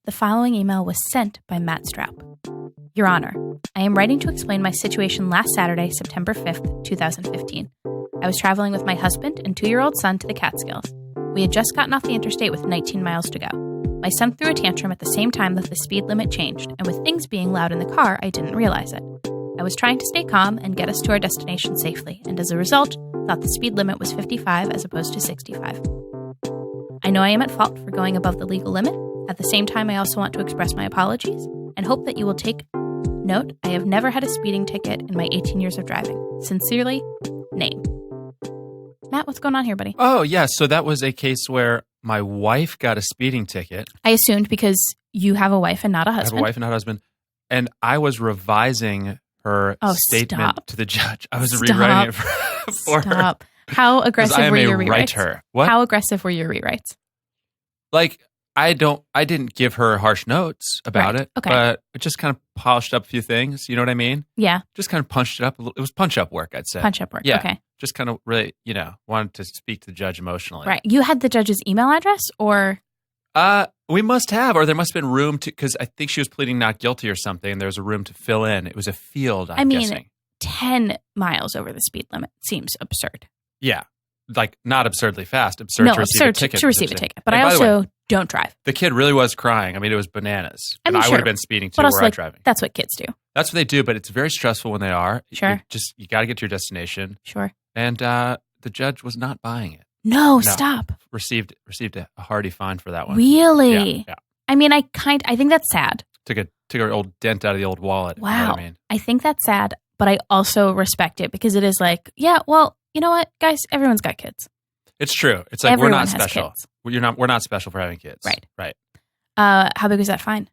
The following email was sent by Matt Straub. Your Honor, I am writing to explain my situation last Saturday, September 5th, 2015. I was traveling with my husband and 2-year-old son to the Catskills. We had just gotten off the interstate with 19 miles to go. My son threw a tantrum at the same time that the speed limit changed, and with things being loud in the car, I didn't realize it. I was trying to stay calm and get us to our destination safely, and as a result, thought the speed limit was 55 as opposed to 65. I know I am at fault for going above the legal limit. At the same time, I also want to express my apologies and hope that you will take note. I have never had a speeding ticket in my 18 years of driving. Sincerely, name. Matt, what's going on here, buddy? Oh, yeah. So that was a case where my wife got a speeding ticket. I assumed because you have a wife and not a husband. I have a wife and not a husband. And I was revising her statement to the judge. I was rewriting it for her. How aggressive were your rewrites? Writer. What? How aggressive were your rewrites? Like, I didn't give her harsh notes about it, but I just kind of polished up a few things. You know what I mean? Yeah. Just kind of punched it up. It was punch-up work, I'd say. Punch-up work, yeah. Okay. Just kind of really, wanted to speak to the judge emotionally. Right. You had the judge's email address or? We must have, or there must have been room to, because I think she was pleading not guilty or something, and there was a room to fill in. It was a field, I'm guessing. 10 miles over the speed limit seems absurd. Yeah. Like, not absurdly fast. Absurd to receive a ticket. To receive a ticket. But I also don't drive. The kid really was crying. I mean, it was bananas. I would have been speeding too, were I driving. That's what kids do. That's what they do, but it's very stressful when they are. Sure. You got to get to your destination. Sure. And the judge was not buying it. No, stop. Received a hearty fine for that one. Really? Yeah. I mean, I think that's sad. Took an old dent out of the old wallet. Wow. You know what I mean? I think that's sad, but I also respect it because it is like, yeah, well, you know what, guys? Everyone's got kids. It's true. It's like Everyone we're not has special. Kids. We're not special for having kids. Right. How big was that fine?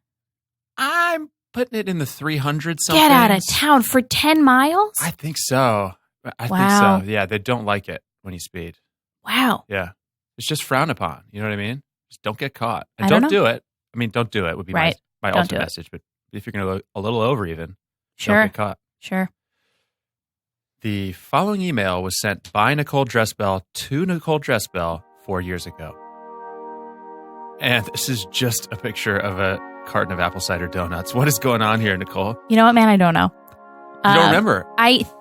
I'm putting it in the 300 something. Get out of town for 10 miles? I think so. I think so. Yeah, they don't like it when you speed. Wow. Yeah. It's just frowned upon. You know what I mean? Just don't get caught. And don't do it. I mean, don't do it would be my Don't ultimate message. But if you're going to go a little over even, sure. Don't get caught. Sure. The following email was sent by Nicole Dressbell to Nicole Dressbell 4 years ago. And this is just a picture of a carton of apple cider donuts. What is going on here, Nicole? You know what, man? I don't know. You don't remember?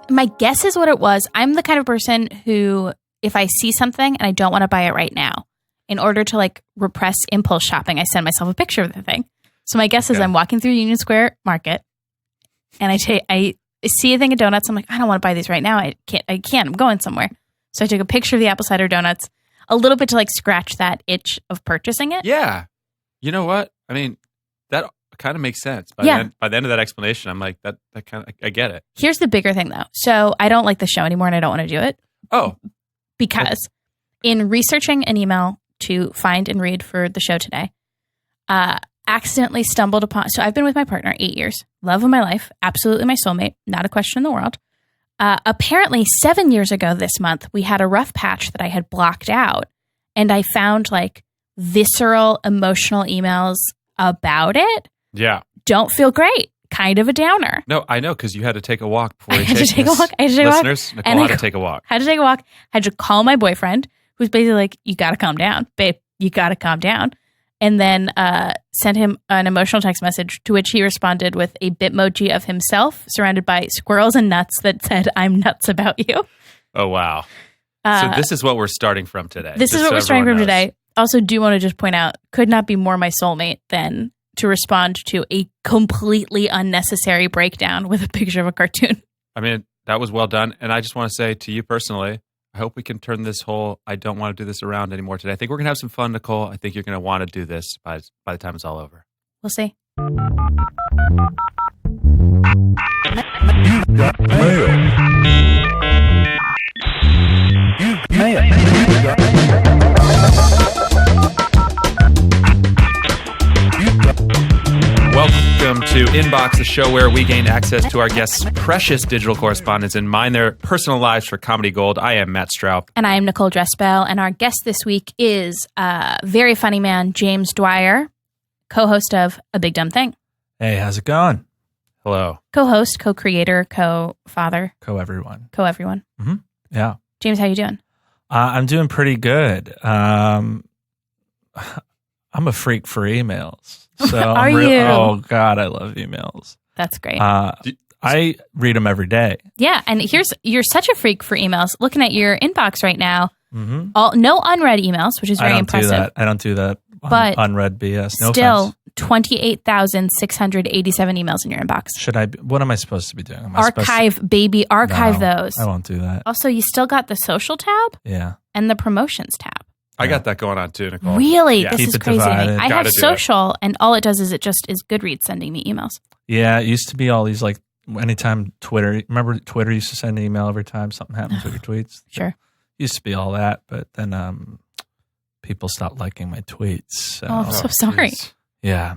My guess is what it was. I'm the kind of person who, if I see something and I don't want to buy it right now, in order to like repress impulse shopping, I send myself a picture of the thing. So my guess is I'm walking through Union Square Market and I see a thing of donuts. I'm like, I don't want to buy these right now. I can't. I'm going somewhere. So I took a picture of the apple cider donuts a little bit to like scratch that itch of purchasing it. Yeah. You know what? I mean, that kind of makes sense. By the end of that explanation, I'm like, that kind of, I get it. Here's the bigger thing though. So I don't like the show anymore and I don't want to do it. Oh. Because in researching an email to find and read for the show today, accidentally stumbled upon, so I've been with my partner 8 years, love of my life, absolutely my soulmate, not a question in the world. Apparently 7 years ago this month, we had a rough patch that I had blocked out and I found like visceral emotional emails about it. Yeah. Don't feel great. Kind of a downer. No, I know, because you had to take a walk before you take this. Listeners, Nicole had to take a walk. Had to take a walk. Had to call my boyfriend, who's basically like, you got to calm down. Babe, you got to calm down. And then sent him an emotional text message to which he responded with a Bitmoji of himself surrounded by squirrels and nuts that said, I'm nuts about you. Oh, wow. So this is what we're starting from today. This is what we're starting from today. Also, do want to just point out, could not be more my soulmate than to respond to a completely unnecessary breakdown with a picture of a cartoon. I mean, that was well done. And I just want to say to you personally, I hope we can turn this whole I don't want to do this around anymore today. I think we're going to have some fun, Nicole. I think you're going to want to do this by the time it's all over. We'll see. You've got mail. You've mail. Welcome to Inbox, the show where we gain access to our guests' precious digital correspondence and mine their personal lives for comedy gold. I am Matt Straub. And I am Nicole Dressbell. And our guest this week is very funny man, James Dwyer, co-host of A Big Dumb Thing. Hey, how's it going? Hello. Co-host, co-creator, co-father. Co-everyone. Co-everyone. Mm-hmm. Yeah. James, how you doing? I'm doing pretty good. I'm I'm a freak for emails. So Are you? Oh God, I love emails. That's great. I read them every day. Yeah, and you're such a freak for emails. Looking at your inbox right now, Mm-hmm. no unread emails, which is very impressive. I don't do that. But unread BS. No still, offense. 28,687 emails in your inbox. What am I supposed to be doing? Archive those. I won't do that. Also, you still got the social tab Yeah. and the promotions tab. I got that going on too, Nicole. Really? Yeah. This Keep is it crazy to me. divided. I Gotta have do social, and all it does is it is Goodreads sending me emails. Yeah, it used to be all these like anytime Twitter. Remember Twitter used to send an email every time something happens with your tweets? Sure. Used to be all that, but then people stopped liking my tweets. So, Oh, I'm so sorry. Jeez. yeah.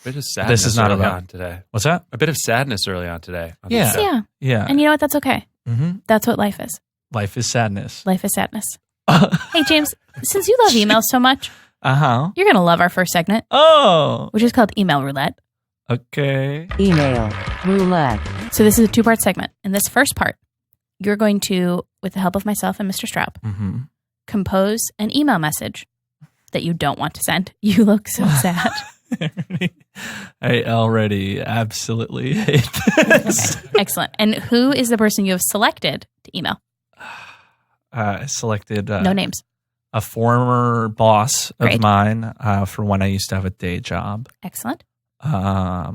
Bit of sadness This is not early about- on today. What's that? A bit of sadness early on today. on Yeah. the show. Yeah. Yeah. And you know what? That's okay. Mm-hmm. That's what life is. Life is sadness. Life is sadness. Hey, James, since you love emails so much, Uh-huh. you're going to love our first segment, Oh. which is called Email Roulette. Okay. Email roulette. So this is a 2-part segment. In this first part, you're going to, with the help of myself and Mr. Straub, Mm-hmm. compose an email message that you don't want to send. You look so sad. I already absolutely hate this. Okay, excellent. And who is the person you have selected to email? I selected No names. a former boss of Great. mine for when I used to have a day job. Excellent. I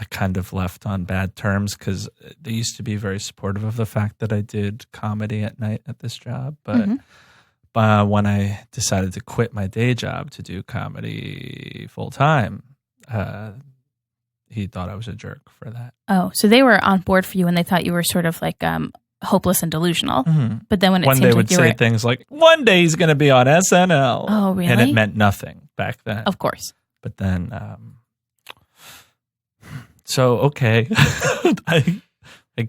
kind of left on bad terms because they used to be very supportive of the fact that I did comedy at night at this job. But when I decided to quit my day job to do comedy full time, he thought I was a jerk for that. Oh, so they were on board for you when they thought you were sort of like hopeless and delusional. But then when it When seemed they like would you say were, things like, one day he's going to be on SNL. Oh, really? And it meant nothing back then. of course. But then, so, okay. I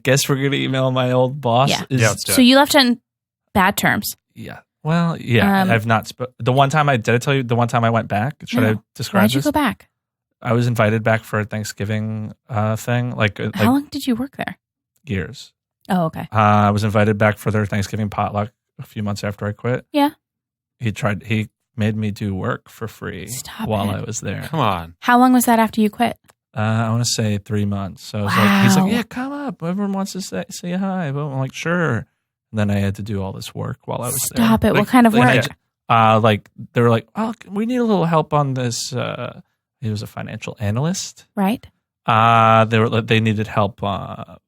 guess we're going to email my old boss. Yeah. Yeah, let's do So it. you left on bad terms. Yeah. Well, yeah. I've not. The one time did I tell you the one time I went back? Should No. I describe Why'd you this? go back? I was invited back for a Thanksgiving thing, like How long did you work there? years. Oh, okay. I was invited back for their Thanksgiving potluck a few months after I quit. Yeah. He made me do work for free Stop while it. I was there. Come on. How long was that after you quit? I want to say 3 months. So I was like, he's Wow. like, yeah, come up. Everyone wants to say hi. But I'm like, sure. And then I had to do all this work while I was there. Stop it. Like- What kind of like work? Like they were like, oh, we need a little help on this. He was a financial analyst. Right? They needed help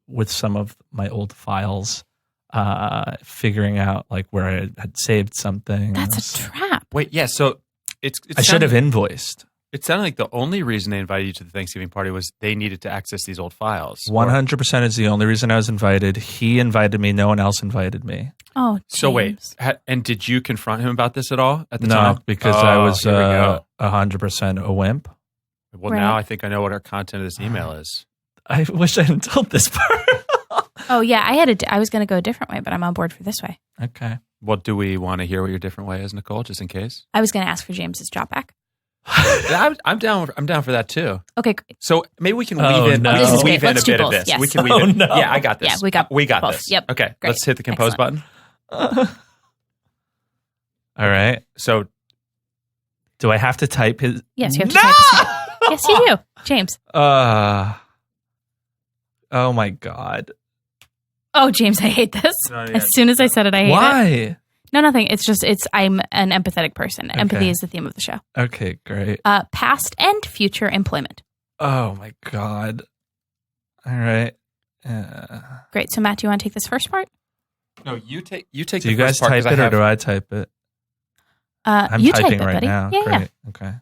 with some of my old files, figuring out like where I had saved something. That's a trap. Wait, yeah. So it I should sounded- have invoiced. It sounded like the only reason they invited you to the Thanksgiving party was they needed to access these old files. 100% is the only reason I was invited. He invited me. No one else invited me. Oh, So wait, James. and did you confront him about this at all at the No, time? because I was here we go. 100% a wimp. Well, Right. now I think I know what our content of this email is. I wish I hadn't told this part. Oh, yeah. I was going to go a different way, but I'm on board for this way. Okay. Well, do we want to hear what your different way is, Nicole, just in case? I was going to ask for James's job back. I'm down. I'm down for that too. Okay, great. So maybe we can Oh, weave in. no. we This can is weave great. in Let's a do bit of both, this. yes. We can weave Oh, in. no. Yeah, I got this. Yeah, we got both. this. Yep. Okay, Great. let's hit the compose Excellent. button. All right. So Do I have to type his? Yes, you have to type his name. Yes, you do. James. Oh my God. Oh, James, I hate this. No, yeah. As soon as I said it, I hate it. Why? No, nothing. I'm an empathetic person. Empathy is the theme of the show. Okay, great. Past and future employment. Oh my God. All right. Great. So, Matt, do you want to take this first part? no, you take. Do the you guys first part, type 'cause it I or have- do I type it? I'm you typing type it, right buddy. now. Yeah, yeah. Great. Okay.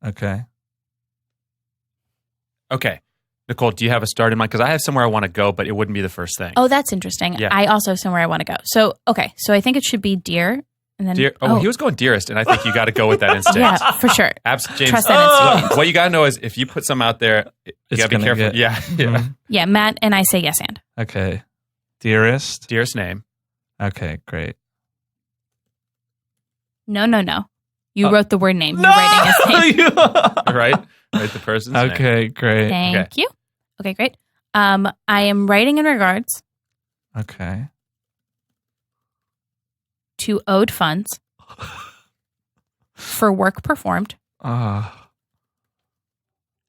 Okay. Okay, Nicole, do you have a start in mind? Because I have somewhere I want to go, but it wouldn't be the first thing. Oh, that's interesting. Yeah. I also have somewhere I want to go. So, okay. So I think it should be dear. And then, Dear, he was going dearest, and I think you got to go with that instinct. yeah, for sure. James, Trust that instinct. what you got to know is if you put some out there, you It's got to be gonna careful. get- Yeah, yeah. Mhm. Yeah, Matt and I say yes and. Okay. Dearest. Dearest name. Okay, great. No. You wrote the word name. You're writing his name. Right? Right, the person's name. Okay, great. Thank you. Okay, great. I am writing in regards Okay. to owed funds for work performed.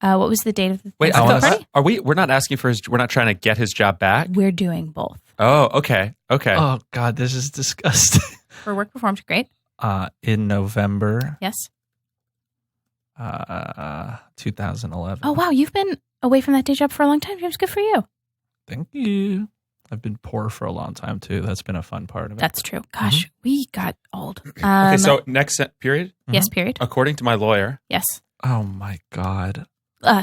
What was the date of the Wait, Thanksgiving party? we're not asking for we're not trying to get his job back? We're doing both. Oh, okay. Oh God, this is disgusting. For work performed, great. In November, Yes. 2011. Oh, wow. You've been away from that day job for a long time, James. Good for you. Thank you. I've been poor for a long time too. That's been a fun part of it. That's true. Gosh, we got old. Okay, so next period? Yes, period. According to my lawyer. Yes. Oh my God.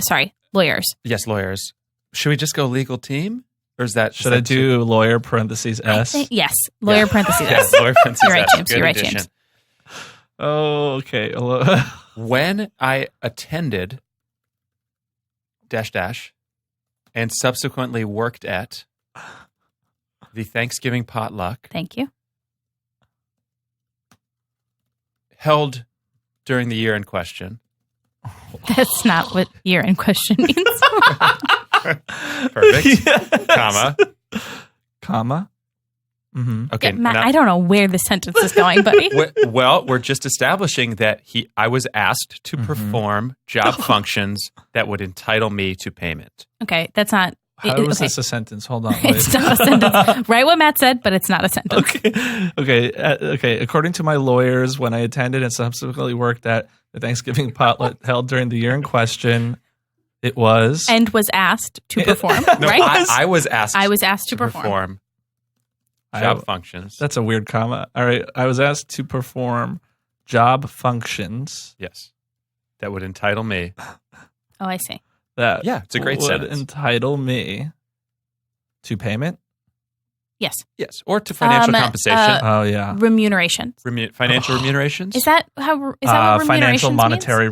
Sorry, lawyers. Yes, lawyers. Should we just go legal team? Or is that... Should I do lawyer parentheses S? Yes. Lawyer parentheses S. Yeah, lawyer parentheses You're right, S. James. Good You're right, addition. James. Oh, okay. When I attended ... and subsequently worked at the Thanksgiving potluck Thank you. held during the year in question. That's not what year in question means. Perfect. Yes. Comma. Mm-hmm. Okay. Yeah, Matt, now- I don't know where this sentence is going, buddy. Well, we're just establishing that I was asked to perform job functions that would entitle me to payment. Okay, that's not... How was this a sentence? Hold on. Wait. It's not a sentence. Right what Matt said, but it's not a sentence. Okay. According to my lawyers, when I attended and subsequently worked at the Thanksgiving potluck held during the year in question, it was... And was asked to perform, No, right? I was asked. I was asked to perform. Job functions. That's a weird comma. All right. I was asked to perform job functions. Yes. That would entitle me. Oh, I see. That Yeah, it's a great would sentence. entitle me to payment. Yes. Yes. Or to financial compensation. Oh yeah. Remuneration. Financial remunerations. Is that what remuneration financial means? monetary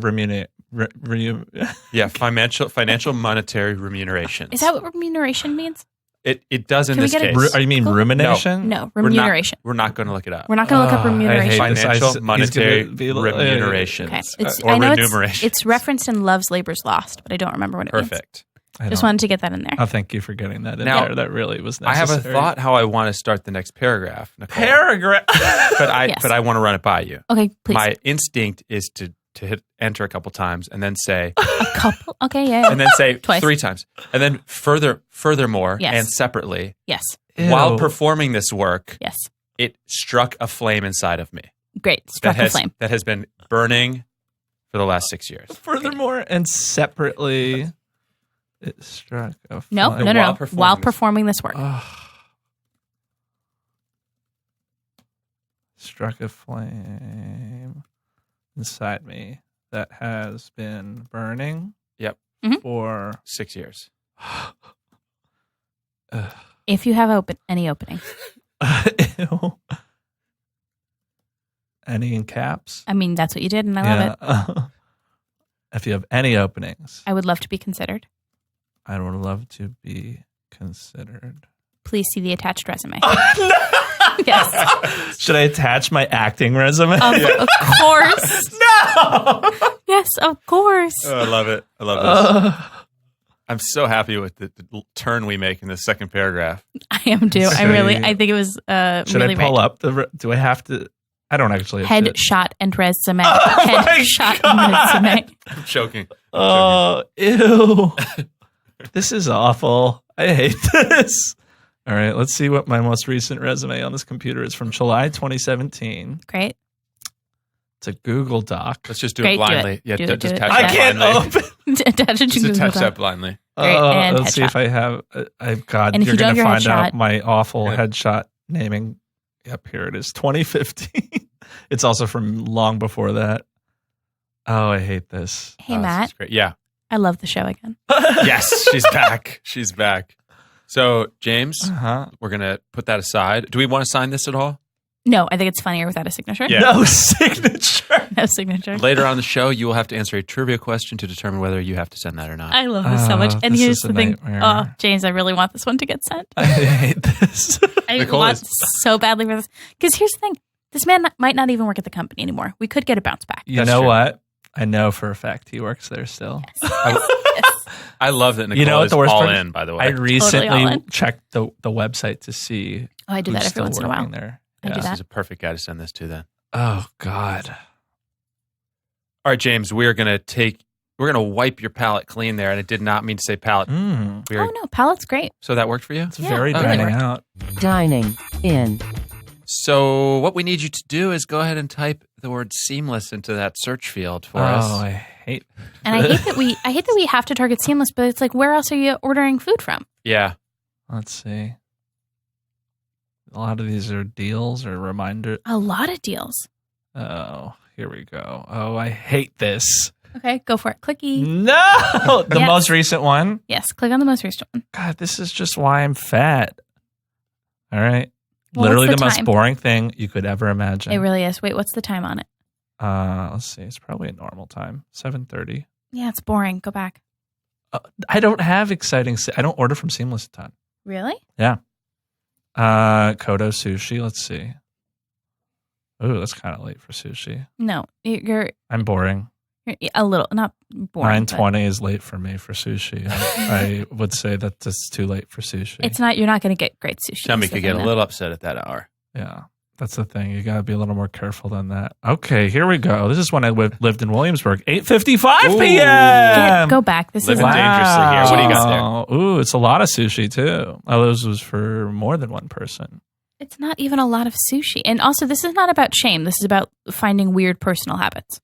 Yeah, financial monetary remunerations. Is that what remuneration means? It does in Can we this get a- case. Are you mean rumination? No, remuneration. We're not going to look it up. We're not going to look up I hate remuneration. this. Financial He's monetary gonna be- remunerations. Okay. Or I know remunerations. it's referenced in Love's Labor's Lost, but I don't remember what it means. Perfect. Just wanted to get that in there. Oh, thank you for getting that in Now, there. That really was I have necessary. a thought how I want to start the next paragraph, Nicole. Paragraph. Yes. But I want to run it by you. Okay, please. My instinct is to hit enter a couple times and then say A couple? Okay, yeah. and then say Twice. 3 times. And then furthermore Yes. and separately, Yes. while Ew. performing this work, Yes. it struck a flame inside of me. Great. Struck a flame. That has been burning for the last 6 years. Furthermore, and separately, it struck a flame. No. While performing this- performing this work. Struck a flame inside me that has been burning. Yep. For 6 years. If you have any opening. Ew. Any in caps? I mean, that's what you did, and I love it. If you have any openings, I would love to be considered. I would love to be considered. Please see the attached resume. Yes. Should I attach my acting resume? Of course. No. Yes, of course. Oh, I love it. I love this. I'm so happy with the turn we make in the second paragraph. I am too. I think it was Should really I pull right. up the? Do I have to? I don't actually have to. Headshot and resume. my Headshot and resume. I'm choking. Oh, ew. This is awful. I hate this. All right, let's see what my most recent resume on this computer is from July 2017. Great. It's a Google Doc. Let's just do Great, it do blindly. it. Yeah, Do it, just do it. touch I that can't blindly. open. Attach it to Just Google touch Doc. that blindly. Great, and let's see if I have. God, And if you're you don't going to have your find out headshot- my awful Yeah. headshot naming. Yep, here it is. 2015. It's also from long before that. Oh, I hate this. Hey, Oh, this Matt. is great. Yeah. I love the show again. Yes, she's back. She's back. So, James, Uh-huh. we're going to put that aside. Do we want to sign this at all? No, I think it's funnier without a signature. Yeah. No signature. No signature. Later on in the show, you will have to answer a trivia question to determine whether you have to send that or not. I love this so much. And this here's is a the thing. nightmare. Oh, James, I really want this one to get sent. I hate this. I Nicole want is- so badly for this. Because here's the thing. This man might not even work at the company anymore. We could get a bounce back. You That's know true. what? I know for a fact he works there still. I love that Nicole You know what is the worst all part is? in, by the way. I recently all in. checked the website to see Oh, I do who's that every still once in a while. working there. I do This that. is a perfect guy to send this to then. Oh, God. All right, James, we're going to wipe your palate clean there. And it did not mean to say palate. Mm, We're- Oh, no. Palette's great. So that worked for you? it's Yeah, very really dining worked. out. Dining in. So what we need you to do is go ahead and type the word seamless into that search field for Oh, us. I hate. And I hate that we have to target seamless, but it's like, where else are you ordering food from? Yeah. Let's see. A lot of these are deals or reminder. A lot of deals. Oh, here we go. Oh, I hate this. Okay, go for it. Clicky. No, the Yes. most recent one. Yes, click on the most recent one. God, this is just why I'm fat. All right. Well, Literally what's the the most time? boring thing you could ever imagine. It really is. Wait, what's the time on it? Let's see. It's probably a normal time. 7:30. Yeah, it's boring. Go back. I don't have exciting. I don't order from Seamless a ton. Really? Yeah. Kodo sushi. Let's see. Ooh, that's kind of late for sushi. No, you're I'm boring. a little, not boring. 9:20 is late for me for sushi. I would say that it's too late for sushi. It's not. You're not going to get great sushi. Tummy is the could get thing, a though. little upset at that hour. Yeah, that's the thing. You got to be a little more careful than that. Okay, here we go. This is when I lived in Williamsburg. 8:55 Ooh. p.m. Go back. This is Living dangerously here. What do you got there? Wow. Ooh, it's a lot of sushi too. Oh, this was for more than one person. It's not even a lot of sushi. And also, this is not about shame. This is about finding weird personal habits.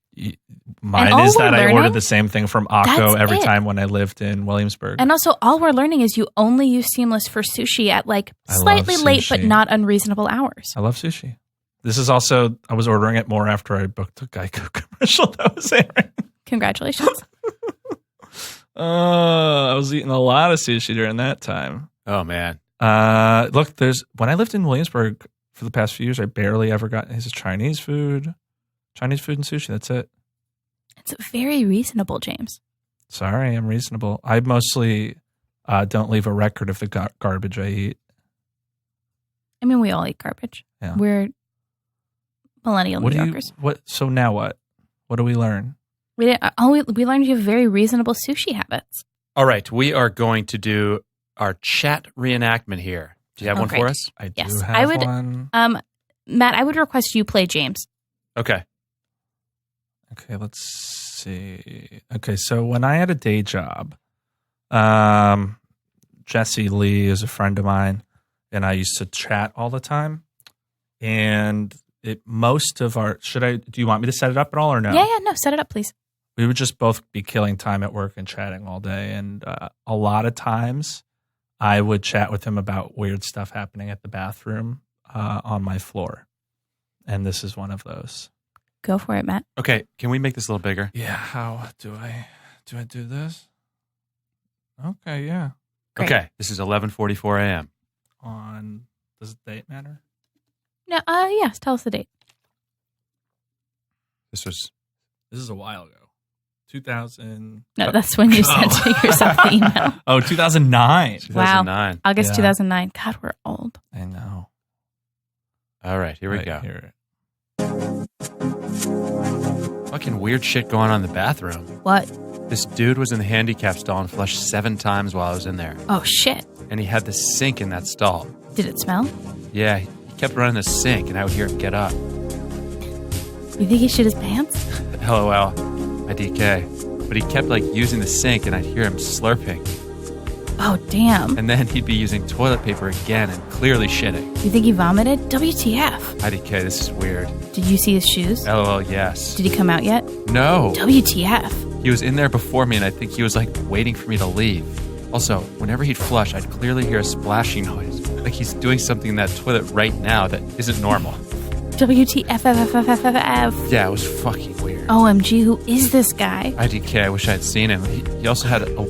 Mine all is we're that I learning- ordered the same thing from Akko That's every it. time when I lived in Williamsburg. And also, all we're learning is you only use Seamless for sushi at like I love slightly late but sushi. not unreasonable hours. I love sushi. This is also, I was ordering it more after I booked a Geico commercial that was airing. Congratulations. I was eating a lot of sushi during that time. Oh, man. Look, when I lived in Williamsburg for the past few years, I barely ever got his Chinese food and sushi. That's it. It's very reasonable, James. Sorry, I'm reasonable. I mostly don't leave a record of the garbage I eat. I mean, we all eat garbage. Yeah. We're millennial New Yorkers. So now what? What do we learn? We learned you have very reasonable sushi habits. All right. We are going to do our chat reenactment here. Do you have Oh, one great. for us? I Yes, do have I would- one. Matt, I would request you play James. Okay. Okay, let's see. Okay, so when I had a day job, Jesse Lee is a friend of mine, and I used to chat all the time. And most of our do you want me to set it up at all or no? Yeah, no, set it up, please. We would just both be killing time at work and chatting all day. And a lot of times I would chat with him about weird stuff happening at the bathroom on my floor. And this is one of those. Go for it, Matt. Okay. Can we make this a little bigger? Yeah, how do I do this? Okay, yeah. Great. Okay. This is 11:44 a.m. Does the date matter? No, yes, tell us the date. This This is a while ago. 2000. No, that's when you sent yourself the email. Oh, 2009. 2009. August Yeah. 2009. God, we're old. I know. All right. Here we Right go. here. Fucking weird shit going on in the bathroom. What? This dude was in the handicap stall and flushed 7 times while I was in there. Oh, shit. And he had the sink in that stall. Did it smell? Yeah, he kept running the sink and I would hear him get up. You think he shit his pants? LOL, my DK. But he kept using the sink and I'd hear him slurping. Oh, damn. And then he'd be using toilet paper again and clearly shitting. You think he vomited? WTF. IDK, this is weird. Did you see his shoes? LOL, yes. Did he come out yet? No. WTF. He was in there before me and I think he was waiting for me to leave. Also, whenever he'd flush, I'd clearly hear a splashing noise. Like he's doing something in that toilet right now that isn't normal. WTF. Yeah, it was fucking weird. OMG, who is this guy? IDK, I wish I had seen him. He also had a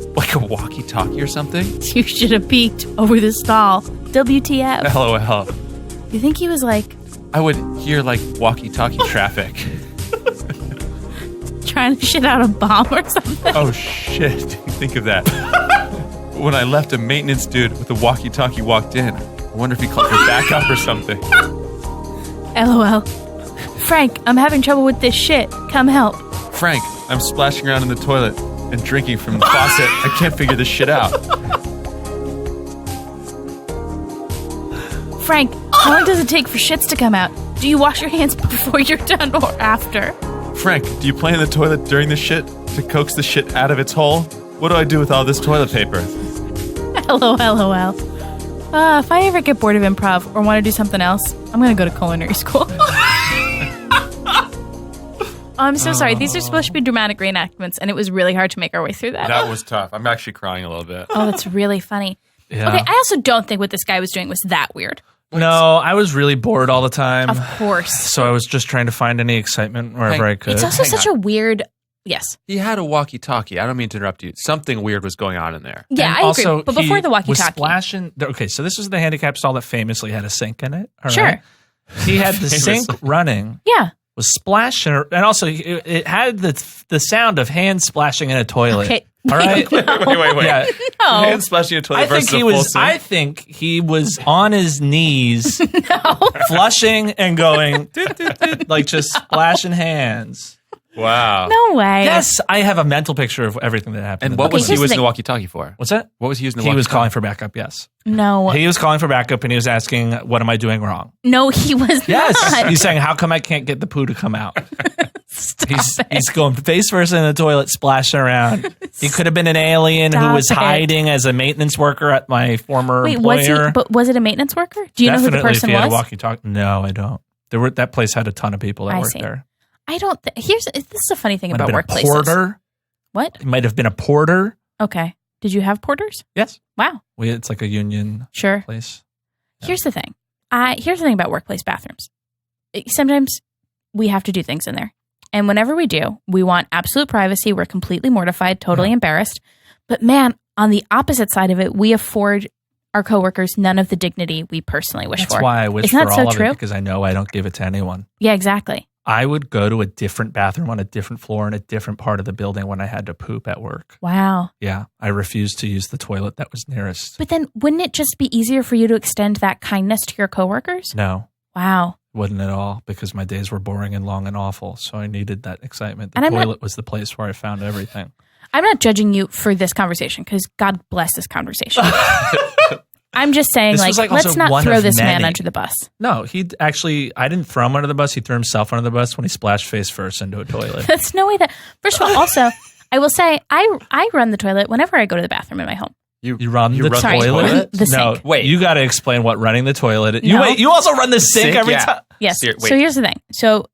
walkie-talkie or something. You should have peeked over the stall. WTF. LOL. You think he was I would hear walkie-talkie traffic. trying to shit out a bomb or something? Oh shit, didn't think of that. When I left, a maintenance dude with a walkie-talkie walked in. I wonder if he called for backup or something. LOL. Frank, I'm having trouble with this shit. Come help. Frank, I'm splashing around in the toilet and drinking from the faucet. I can't figure this shit out. Frank, How long does it take for shits to come out? Do you wash your hands before you're done or after? Frank, do you play in the toilet during the shit to coax the shit out of its hole? What do I do with all this toilet paper? LOL. If I ever get bored of improv or want to do something else, I'm going to go to culinary school. I'm so sorry. These are supposed to be dramatic reenactments, and it was really hard to make our way through that. That was tough. I'm actually crying a little bit. Oh, that's really funny. Yeah. Okay, I also don't think what this guy was doing was that weird. No, I was really bored all the time. Of course. So I was just trying to find any excitement wherever I could. It's also such a weird... Yes. He had a walkie-talkie. I don't mean to interrupt you. Something weird was going on in there. Yeah, And I also, agree. But before the he was walkie-talkie... splashing. Okay, so this was the handicap stall that famously had a sink in it. All Sure. right? He had the sink running. Yeah. Was splashing, and also it had the sound of hands splashing in a toilet. Okay. All right. Wait. Yeah. No. Hand splashing a toilet I think versus he a full was. sink? I think he was on his knees, flushing and going like just splashing hands. Wow. No way. Yes, I have a mental picture of everything that happened. And what was he here's the using thing. the walkie-talkie for? What's that? What was he using the He walkie-talkie was calling for backup. Yes, No. he was calling for backup, and he was asking, "What am I doing wrong?" No, he was Yes, not. he's saying, "How come I can't get the poo to come out?" Stop it. He's going face first in the toilet, splashing around. He could have been an alien who Stop was it. hiding as a maintenance worker at my former Wait, employer. was it a maintenance worker? Do you know who the Definitely, person if he had a was? walkie-talkie. No, I don't. That place had a ton of people that I worked see. there. I don't. This is a funny thing Might have about been a workplaces. porter. What? It might have been a porter. Okay. Did you have porters? Yes, Wow. it's like a union Sure. place. Yeah. Here's the thing. Here's the thing about workplace bathrooms. Sometimes we have to do things in there. And whenever we do, we want absolute privacy. We're completely mortified, totally embarrassed. But man, on the opposite side of it, we afford our coworkers none of the dignity we personally wish That's for. why I wish Isn't for that so all of true? it, because I know I don't give it to anyone. Yeah, exactly. I would go to a different bathroom on a different floor in a different part of the building when I had to poop at work. Wow. Yeah, I refused to use the toilet that was nearest. But then wouldn't it just be easier for you to extend that kindness to your coworkers? No, Wow. wouldn't at all, because my days were boring and long and awful. So I needed that excitement. The And I'm not- toilet was the place where I found everything. I'm not judging you for this conversation because God bless this conversation. I'm just saying, This like, was, like, let's also not one throw of this man many. under the bus. No, I didn't throw him under the bus. He threw himself under the bus when he splashed face first into a toilet. That's no way that. First of all, also, I will say I run the toilet whenever I go to the bathroom in my home. You run the Sorry, toilet? the No, sink. Wait. You got to explain what running the toilet. No. You also run the sink, Sink, every yeah. time. Yes. Wait. So here's the thing. So,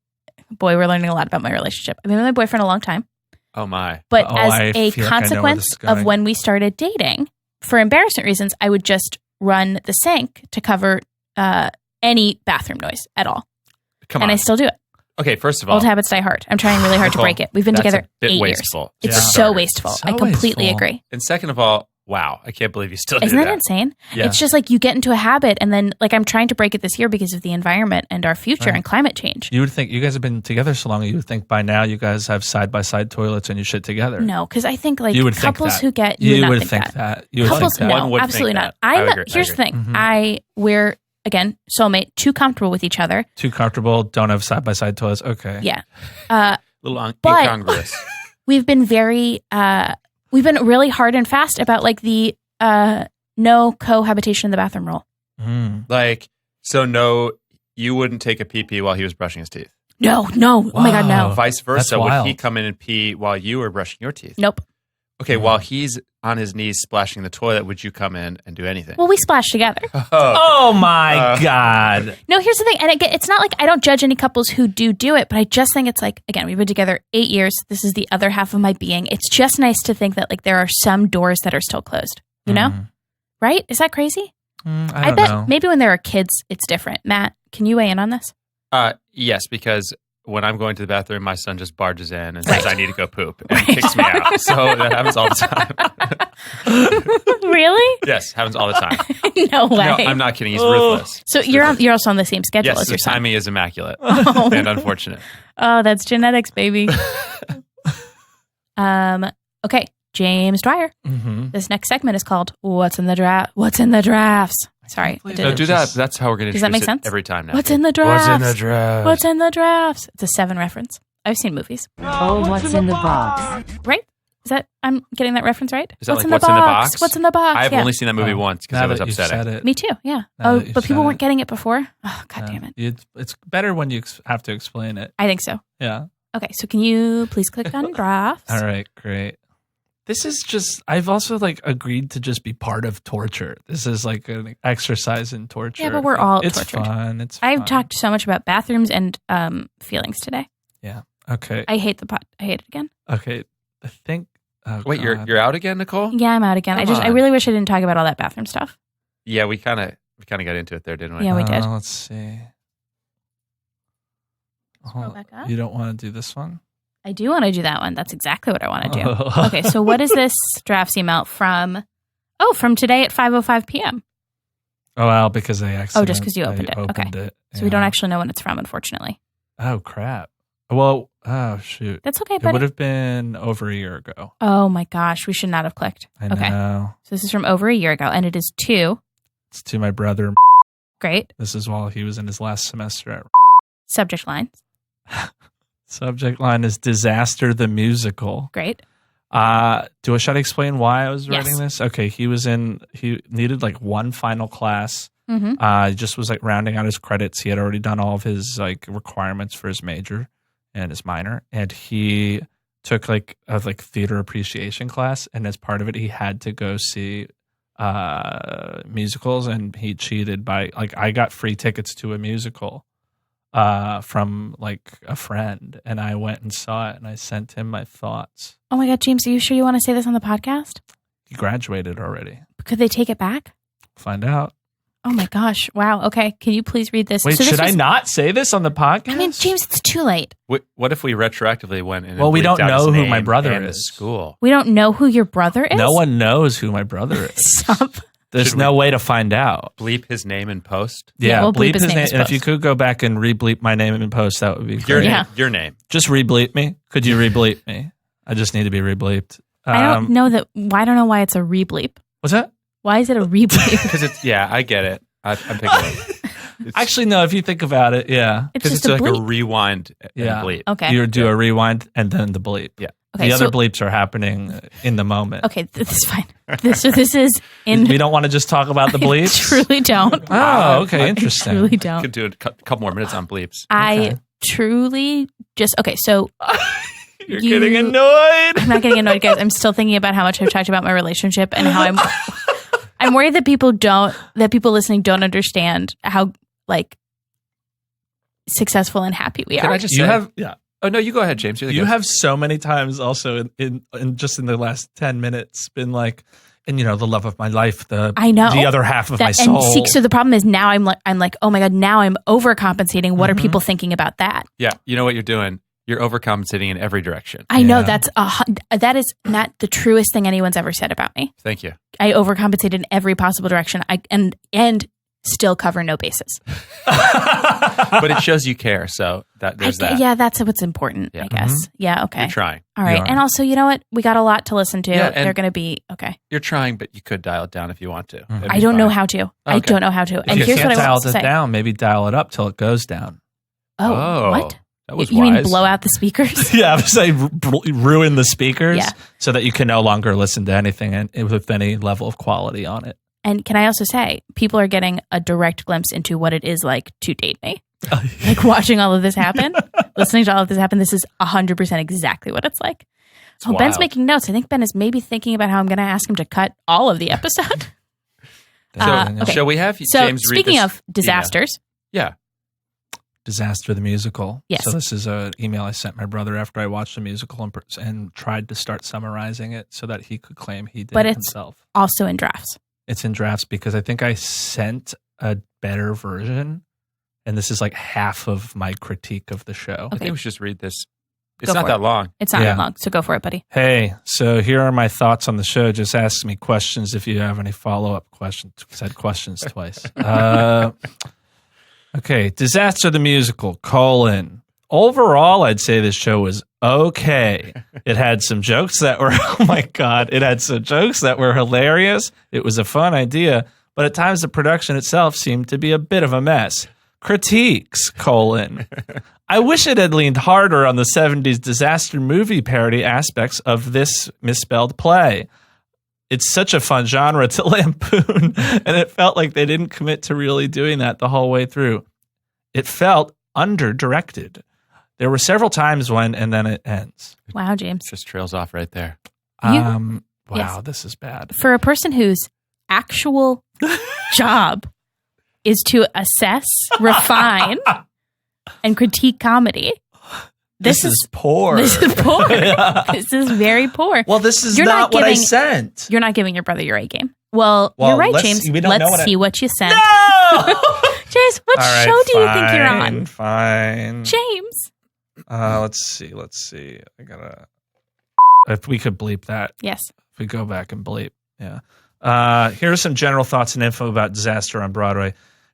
boy, we're learning a lot about my relationship. I've been with my boyfriend a long time, Oh, my. but Oh, I as a feel like I know where this consequence is going. of when we started dating, for embarrassment reasons, I would just run the sink to cover any bathroom noise at all, Come and on. I still do it. Okay, first of all, Old habits die hard. I'm trying really hard to Nicole, break it. We've been that's together a bit 8 wasteful. years. It's Yeah. so Starters. wasteful. So I completely wasteful. agree. And second of all, wow, I can't believe you still Isn't do that insane? Yeah. It's just like you get into a habit, and then like I'm trying to break it this year because of the environment and our future Right. and climate change. You would think you guys have been together so long. You would think by now you guys have side by side toilets and you shit together. No, because I think like You would think couples that. who get You not would think think that. You would Couples, think that. One no, would absolutely think not. that. I I'm. agree. Here's I the thing. Mhm. We're again soulmate, too comfortable with each other. Too comfortable. Don't have side by side toilets. Okay. Yeah. A little But- incongruous. We've been we've been really hard and fast about like the no cohabitation in the bathroom rule. Mm. Like, so no, you wouldn't take a pee-pee while he was brushing his teeth. No. Oh my God, Wow. no. Vice versa, would wild. he come in and pee while you were brushing your teeth? Nope. Okay, while he's on his knees splashing the toilet, would you come in and do anything? Well, we splash together. Oh my God. No, here's the thing. And again, it's not like I don't judge any couples who do it, but I just think it's like, again, we've been together 8 years. This is the other half of my being. It's just nice to think that like there are some doors that are still closed, you know? Right? Is that crazy? I I don't bet know. maybe when there are kids, it's different. Matt, can you weigh in on this? Yes, because when I'm going to the bathroom, my son just barges in and says, I need to go poop, and kicks me out. So that happens all the time. Really? Yes, happens all the time. No way. No, I'm not kidding. He's ruthless. So you're also on the same schedule Yes, as your the son. timing is immaculate Oh. and unfortunate. Oh, that's genetics, baby. Okay, James Dwyer. Mhm. This next segment is called "What's in the Draft." What's in the drafts? Sorry, I believe did No, it. do that. That's how we're going to Does that introduce make it sense? every time now. What's in the drafts? What's in the draft? What's in the drafts? It's a Seven reference. I've seen movies, Oh, what's in the box? right? Is that I'm getting that reference right? Is that What's like in the What's in the box? Box? What's in the box? I've Yeah. only seen that movie once because Now it was that you've upsetting. said it, Me too. Yeah. Now Oh, that you've but people said weren't it. getting it before. Oh, God damn it! It's better when you have to explain it. I think so. Yeah. Okay, so can you please click on drafts? All right, great. This is just, I've also like agreed to just be part of torture. This is like an exercise in torture. Yeah, but we're all it's tortured. fun. It's fun. I've talked so much about bathrooms and feelings today. Yeah. Okay. I hate the pot. I hate it again. Okay. I think. Oh Wait, God. you're out again, Nicole? Yeah, I'm out again. I Come on. really wish I didn't talk about all that bathroom stuff. Yeah, we kind of got into it there, didn't we? Yeah, we did. Let's see. Scroll back up. You don't want to do this one? I do want to do that one. That's exactly what I want to do. Oh. Okay, so what is this drafts email from? Oh, from today at 5:05 p.m. Oh, well, because I accidentally. just 'cause you opened it. Okay. So we yeah. don't actually know when it's from, unfortunately. Oh, crap. Well, oh, shoot. That's okay, It would buddy. have been over a year ago. Oh my gosh, we should not have clicked. I Okay, know. so this is from over a year ago, and it is to It's to my brother. great This is while he was in his last semester at subject lines. Subject line is Disaster the Musical. Great. Should I explain why I was Yes. writing this? Okay, he needed like one final class. Mm-hmm. He just was like rounding out his credits. He had already done all of his like requirements for his major and his minor. And he took like a theater appreciation class. And as part of it, he had to go see musicals, and he cheated by I got free tickets to a musical from like a friend, and I went and saw it, and I sent him my thoughts. Oh my God, James, are you sure you want to say this on the podcast? He graduated already. Could they take it back? Find out. Oh my gosh! Wow. Okay, can you please read this? Wait, So this should I was- not say this on the podcast? I mean, James, it's too late. What if we retroactively went in? Well, and we bleeped don't out his know who name my brother and the is. school. We don't know who your brother is. No one knows who my brother is. Stop. There's Should no way to find out. Bleep his name in post. Yeah, we'll bleep his name in And if you post. could go back and re-bleep my name in post, that would be Your great. Yeah. name. Your name. Just re-bleep me. Could you re-bleep me? I just need to be re-bleeped. I don't know that. I don't know why it's a rebleep. What's that? Why is it a rebleep? Because it's I get it. I'm picking it. It's, Actually, no. If you think about it, yeah. It's because just it's a like a bleep. rewind and Yeah. a bleep. Okay. You do a rewind and then the bleep. Yeah. Okay. The other so, bleeps are happening in the moment. okay, this is fine. So this is in. We don't want to just talk about the I bleeps? truly don't. Oh, okay. I Interesting. truly don't. Could do a couple more minutes on bleeps. I Okay. truly just okay. So You're You- getting annoyed. I'm not getting annoyed, guys. I'm still thinking about how much I've talked about my relationship and how I'm worried that people listening don't understand how like successful and happy we Can are. I just You say? have, yeah. Oh no, you go ahead, James. You're the You guest. have so many times also in just in the last 10 minutes been like, and the love of my life, I know. the other half of my and soul. so the problem is now I'm like, oh my God, now I'm overcompensating. What are Mhm. people thinking about that? Yeah, you know what you're doing. You're overcompensating in every direction. I know Yeah. that is not the truest thing anyone's ever said about me. Thank you. I overcompensate in every possible direction. And still cover no bases. But it shows you care. So there's that. Yeah, that's what's important, Yeah. I guess. Yeah, okay. You're trying. All right. You are. And also, you know what? We got a lot to listen to. Yeah, and- They're going to be okay. You're trying, but you could dial it down if you want to. Mhm. It'd I be don't know fine. how to. I Okay. don't know how to. And If you here's can't what I dial want to it say. down, maybe dial it up till it goes down. Oh, what? That was You mean wise. blow out the speakers? Yeah, I would say ruin the speakers Yeah. so that you can no longer listen to anything with any level of quality on it. And can I also say, people are getting a direct glimpse into what it is like to date me. Like watching all of this happen, listening to all of this happen, this is 100% exactly what it's like. It's Oh, Ben's wild. making notes. I think Ben is maybe thinking about how I'm going to ask him to cut all of the episode. Okay. Shall we have So James read speaking this of disasters, Yeah. Disaster the Musical. Yes. So this is an email I sent my brother after I watched the musical and tried to start summarizing it so that he could claim he did But it it's- himself. also in drafts. It's in drafts because I think I sent a better version, and this is like half of my critique of the show. I think we should just read this. It's Go not for that it. long. It's not Yeah. that long, so go for it, buddy. Hey, so here are my thoughts on the show. Just ask me questions if you have any follow-up questions. Said questions twice. Okay, Disaster the Musical, : overall, I'd say this show was okay. It had some jokes that were, oh my God, it had some jokes that were hilarious. It was a fun idea, but at times the production itself seemed to be a bit of a mess. Critiques, : I wish it had leaned harder on the 70s disaster movie parody aspects of this misspelled play. It's such a fun genre to lampoon, and it felt like they didn't commit to really doing that the whole way through. It felt under-directed. There were several times when, and then it ends. Wow, James. Just trails off right there. Wow, yes. This is bad. For a person whose actual job is to assess, refine, and critique comedy, this is poor. This is poor. This is very poor. Well, this is not what I sent. You're not giving your brother your A game. Well, you're right, James. Let's see what you sent. No! James, what show do you think you're on? Fine. James. Let's see. I gotta. If we could bleep that. Yes. If we go back and bleep. Yeah. Here are some general thoughts and info about Disaster on Broadway.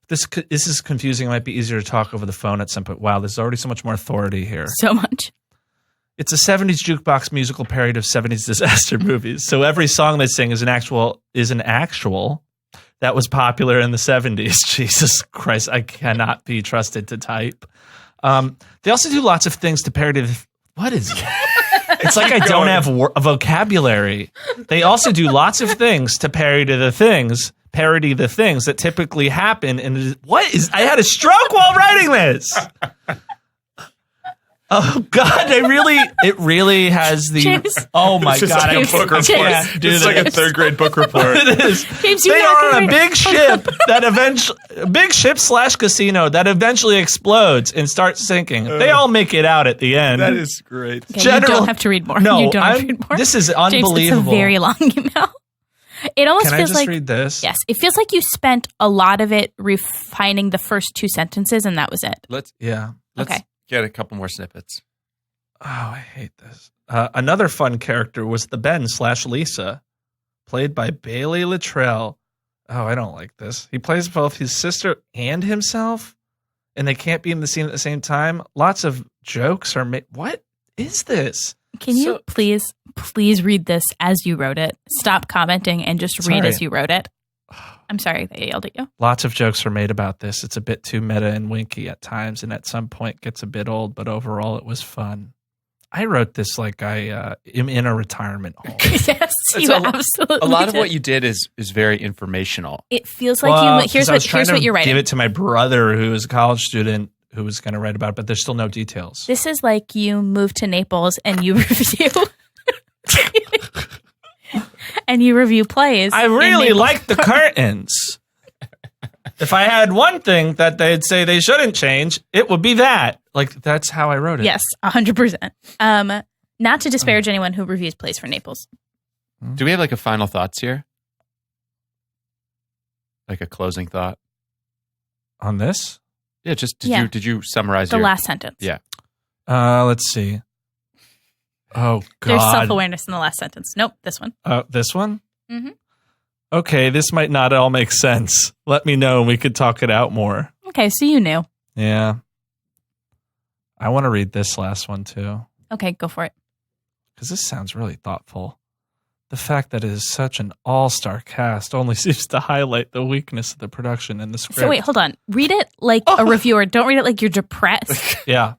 This is confusing. It might be easier to talk over the phone at some point. Wow, there's already so much more authority here. So much. It's a 70s jukebox musical parody of 70s disaster movies. So every song they sing is an actual that was popular in the 70s. Jesus Christ, I cannot be trusted to type. They also do lots of things to parody what is it? It's like I don't have a vocabulary. They also do lots of things to parody the things that typically happen. And I had a stroke while writing this. Oh God! It really has the. James. Oh my It's God! like a book report. It's like a third grade book report. It is. James, they are on a big ship / casino that eventually explodes and starts sinking. They all make it out at the end. That is great. Okay, you don't have to read more. No, you don't have to read more. This is unbelievable. James, it's a very long email. It almost Can I feels just like read this? Yes, it feels like you spent a lot of it refining the first two sentences, and that was it. Let's Okay. get a couple more snippets. Oh, I hate this. Another fun character was the Ben / Lisa, played by Bailey Littrell. Oh, I don't like this. He plays both his sister and himself, and they can't be in the scene at the same time. Lots of jokes are made. What is this? Can you please read this as you wrote it? Stop commenting and just read as you wrote it. I'm sorry that I yelled at you. Lots of jokes are made about this. It's a bit too meta and winky at times, and at some point gets a bit old, but overall it was fun. I wrote this like I am in a retirement home. Yes, you absolutely A lot of did. what you did is very informational. It feels like here's what you're writing. Give it to my brother who is a college student who was going to write about it, but there's still no details. This is like you moved to Naples and you review and you review plays. I really like the curtains. If I had one thing that they'd say they shouldn't change, it would be that. Like, that's how I wrote it. Yes, 100%. Not to disparage anyone who reviews plays for Naples. Do we have like a final thoughts here? Like a closing thought? On this? Yeah, did you summarize the last sentence? Yeah. Let's see. Oh, God. There's self-awareness in the last sentence. Nope, this one. This one? Mm-hmm. Okay, this might not all make sense. Let me know and we could talk it out more. Okay, so you knew. Yeah. I want to read this last one too. Okay, go for it. Because this sounds really thoughtful. The fact that it is such an all-star cast only seems to highlight the weakness of the production and the script. So wait, hold on. Read it like a reviewer. Don't read it like you're depressed. Yeah.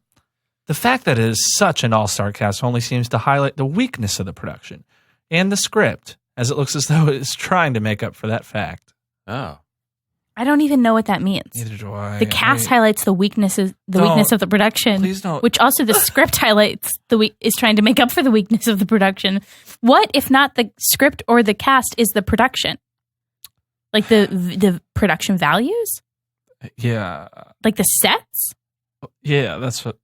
The fact that it is such an all-star cast only seems to highlight the weakness of the production and the script, as it looks as though it is trying to make up for that fact. Oh. I don't even know what that means. Neither do I. The cast highlights the weakness of the production, Please don't. which also the script highlights is trying to make up for the weakness of the production. What if not the script or the cast is the production? Like the production values? Yeah. Like the sets? Yeah, that's what.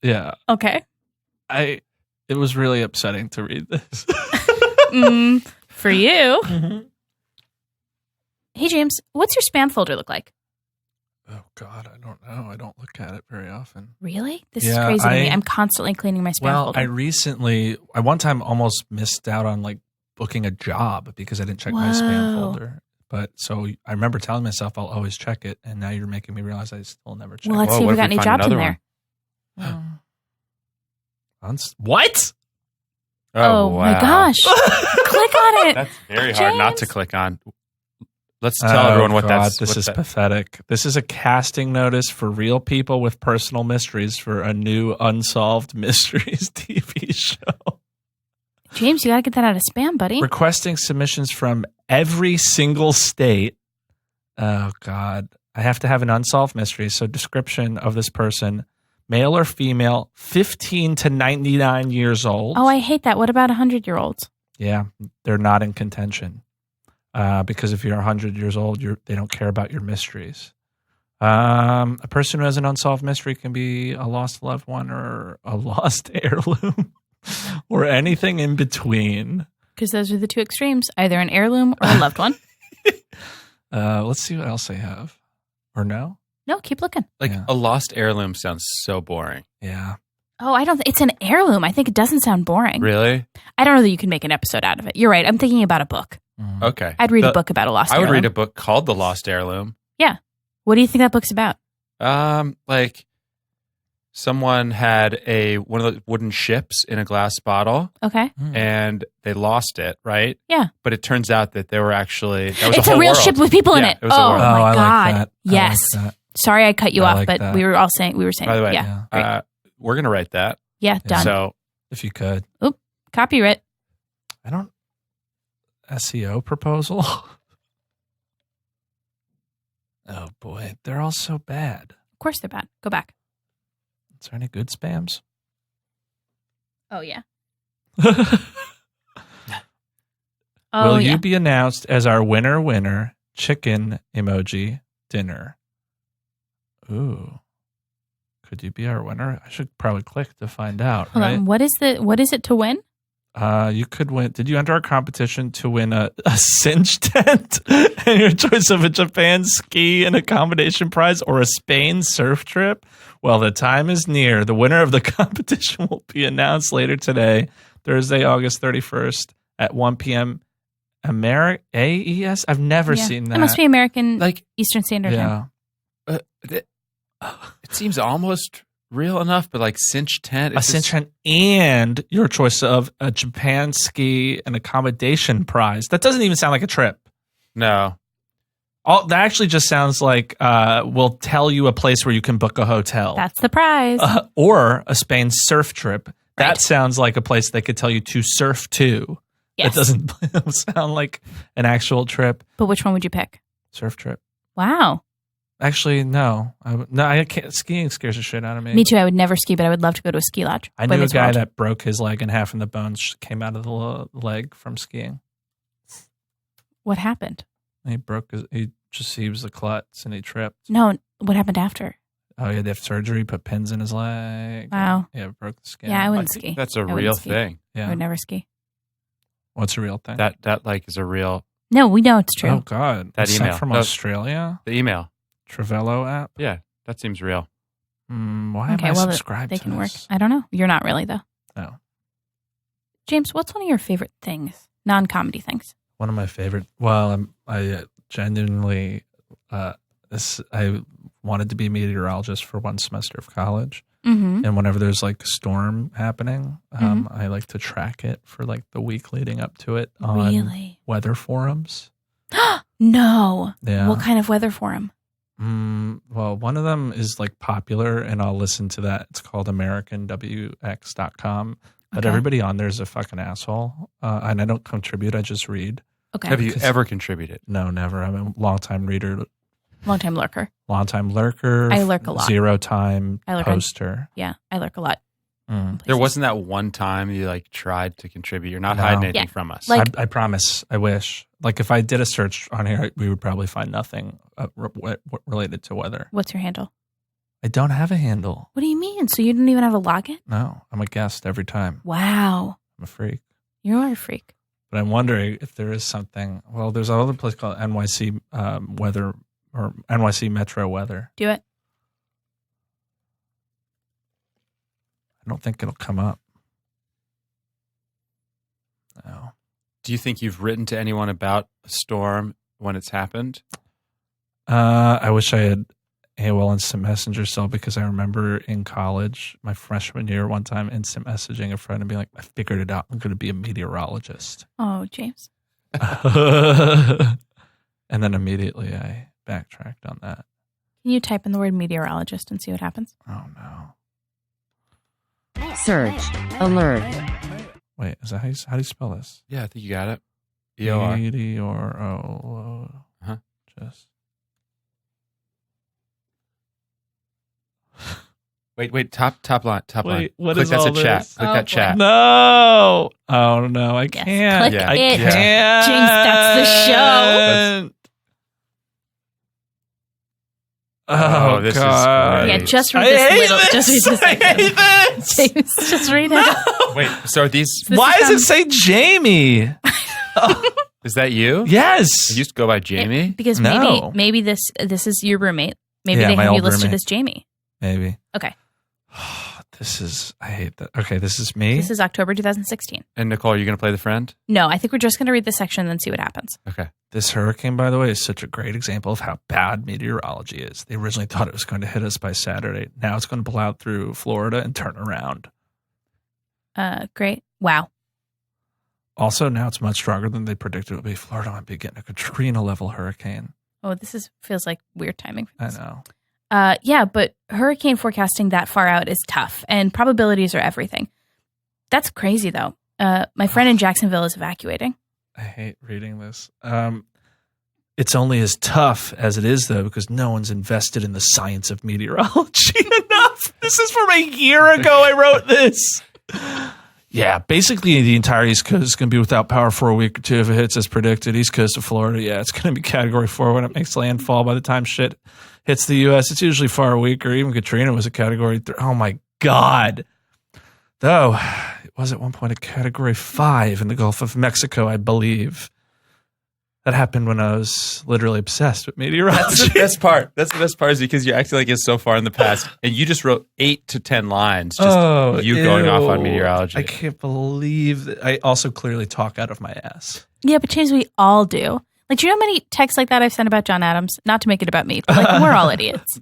Yeah. Okay. It was really upsetting to read this. For you. Mm-hmm. Hey, James, what's your spam folder look like? Oh, God, I don't know. I don't look at it very often. Really? This is crazy to me. I'm constantly cleaning my spam folder. I one time almost missed out on like booking a job because I didn't check my spam folder. But so I remember telling myself I'll always check it. And now you're making me realize I still never check it. Well, let's see if we got any jobs in there. What? Oh wow. my gosh. Click on it. That's very hard not to click on. Let's tell everyone what God, that's. This what is that- pathetic. This is a casting notice for real people with personal mysteries for a new Unsolved Mysteries TV show. James, you got to get that out of spam, buddy. Requesting submissions from every single state. Oh, God. I have to have an unsolved mystery. So description of this person, male or female, 15 to 99 years old. Oh, I hate that. What about 100-year-olds? Yeah, they're not in contention. Because if you're 100 years old, they don't care about your mysteries. A person who has an unsolved mystery can be a lost loved one or a lost heirloom or anything in between. Because those are the two extremes, either an heirloom or a loved one. Let's see what else they have. Or no? No, keep looking. A lost heirloom sounds so boring. Yeah. Oh, I don't. It's an heirloom. I think it doesn't sound boring. Really? I don't know that you can make an episode out of it. You're right. I'm thinking about a book. Okay. I'd read a book about a lost heirloom. I would read a book called The Lost Heirloom. Yeah. What do you think that book's about? Like someone had one of the wooden ships in a glass bottle. Okay. And they lost it, right? Yeah. But it turns out that they were actually that was it's a a whole real world. ship with people in it. It was a Oh world. my I God. like that. Yes. I like that. Sorry I cut you I off, like but that. we were saying By the way, Yeah. Great. we're gonna write that. Yeah, done. So If you could. Copyright. I don't. SEO proposal? Oh, boy. They're all so bad. Of course they're bad. Go back. Is there any good spams? Oh, yeah. Will yeah. you be announced as our winner chicken emoji dinner? Ooh. Could you be our winner? I should probably click to find out, Hold right? on. What is it to win? You could win. Did you enter our competition to win a cinch tent and your choice of a Japan ski and accommodation prize or a Spain surf trip? Well, the time is near. The winner of the competition will be announced later today, Thursday, August 31st at 1 p.m. AES? I've never seen that. It must be American Like Eastern Standard Time. Yeah. it seems almost real enough, but like cinch tent. A cinch tent and your choice of a Japan ski and accommodation prize. That doesn't even sound like a trip. No. That actually just sounds like we'll tell you a place where you can book a hotel. That's the prize. Or a Spain surf trip. That Right. sounds like a place they could tell you to surf to. Yes. It doesn't sound like an actual trip. But which one would you pick? Surf trip. Wow. Actually, no. I can't. Skiing scares the shit out of me. Me too. I would never ski, but I would love to go to a ski lodge. I Boy knew a Meets guy World. that broke his leg in half and the bones came out of the leg from skiing. What happened? He was a klutz and he tripped. No, what happened after? Oh, he had to have surgery, put pins in his leg. Wow. Yeah, broke the skin. Yeah, I I wouldn't think ski. that's a I wouldn't real ski. thing. I Yeah. would never ski. What's a real thing? That like is a real No, we know it's true. Oh, God. That It's sent email. from No. Australia? the email. Travello app? Yeah, that seems real. Why am okay, I well, subscribed they to can work. this? I don't know. You're not really, though. No. James, what's one of your favorite things? Non-comedy things. One of my favorite. Well, I genuinely, I wanted to be a meteorologist for one semester of college. Mm-hmm. And whenever there's like a storm happening, Mhm. I like to track it for like the week leading up to it on Really? weather forums. No. Yeah. What kind of weather forum? Well, one of them is like popular and I'll listen to that. It's called AmericanWX.com. But Okay. everybody on there is a fucking asshole. And I don't contribute. I just read. Okay. Have you 'Cause- ever contributed? No, never. I'm a longtime reader, Long-time lurker. longtime lurker. I lurk a lot. 0 time I lurk on- poster. Yeah, I lurk a lot. Mm. There wasn't that one time you like tried to contribute. You're not No. hiding anything Yeah. from us. Like- I promise. I wish. Like if I did a search on here, we would probably find nothing related to weather. What's your handle? I don't have a handle. What do you mean? So you didn't even have a login? No, I'm a guest every time. Wow. I'm a freak. You are a freak. But I'm wondering if there is something. Well, there's another place called NYC Weather or NYC Metro Weather. Do it. I don't think it'll come up. No. Do you think you've written to anyone about a storm when it's happened? I wish I had AOL Instant Messenger still because I remember in college, my freshman year, one time instant messaging a friend and being like, I figured it out. I'm going to be a meteorologist. Oh, James. And And then immediately I backtracked on that. Can you type in the word meteorologist and see what happens? Oh, no. Search. Alert. Wait, is that how do you spell this? Yeah, I think you got it. EOR. E-D-R-O. Uh-huh. Just. Wait, top line. Wait, what Click is that's all a chat. this? Click Oh, that boy. chat. No. Oh, no, I Yes. can't. Click Yeah. I it. can't. Jinx, that's the show. Oh, this is God. great. Yeah, just read I this hate little. this. Just read this. I hate this. James, just read it. Wait, so are these? This Why is does from- it say Jamie? Is that you? Yes. You used to go by Jamie. Because No. maybe this is your roommate. Maybe Yeah, they my have you old listed roommate. as Jamie. Maybe. Okay. I hate that. Okay, this is me. This is October 2016. And Nicole, are you going to play the friend? No, I think we're just going to read this section and then see what happens. Okay. This hurricane, by the way, is such a great example of how bad meteorology is. They originally thought it was going to hit us by Saturday. Now it's going to plow through Florida and turn around. Great. Wow. Also, now it's much stronger than they predicted it would be. Florida might be getting a Katrina-level hurricane. Oh, feels like weird timing for I this. know. Yeah, but hurricane forecasting that far out is tough, and probabilities are everything. That's crazy, though. My friend in Jacksonville is evacuating. I hate reading this. It's only as tough as it is, though, because no one's invested in the science of meteorology enough. This is from a year ago I wrote this. Yeah, basically the entire East Coast is going to be without power for a week or two if it hits as predicted. East Coast of Florida, yeah, it's going to be Category 4 when it makes landfall. By the time shit hits the U.S., it's usually far weaker. Even Katrina was a Category 3. Oh, my God. Though, it was at one point a Category 5 in the Gulf of Mexico, I believe. That happened when I was literally obsessed with meteorology. That's the best part. That's the best part is because you're acting like it's so far in the past, and you just wrote 8 to 10 lines. Just you going off on meteorology. I can't believe that. I also clearly talk out of my ass. Yeah, but James, we all do. Like, do you know how many texts like that I've sent about John Adams? Not to make it about me, but like, we're all idiots.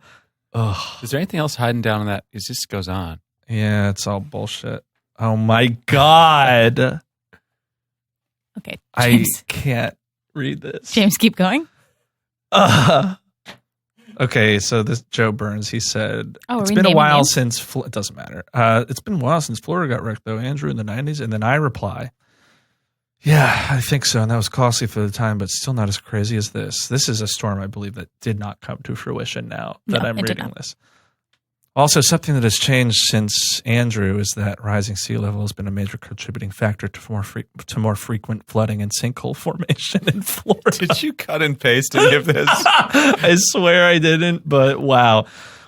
Ugh. Is there anything else hiding down in that? It just goes on. Yeah, it's all bullshit. Oh my God. Okay, I James. can't read this. James, keep going. Okay, so this Joe Burns, he said, Oh, it's are we been a naming while names? since, it doesn't matter. It's been a while since Florida got wrecked, though, Andrew, in the 90s. And then I reply, yeah, I think so. And that was costly for the time, but still not as crazy as this. This is a storm, I believe, that did not come to fruition now that No, I'm it did reading not. this. Also, something that has changed since Andrew is that rising sea level has been a major contributing factor to more frequent flooding and sinkhole formation in Florida. Did you cut and paste any of this? I swear I didn't, but wow.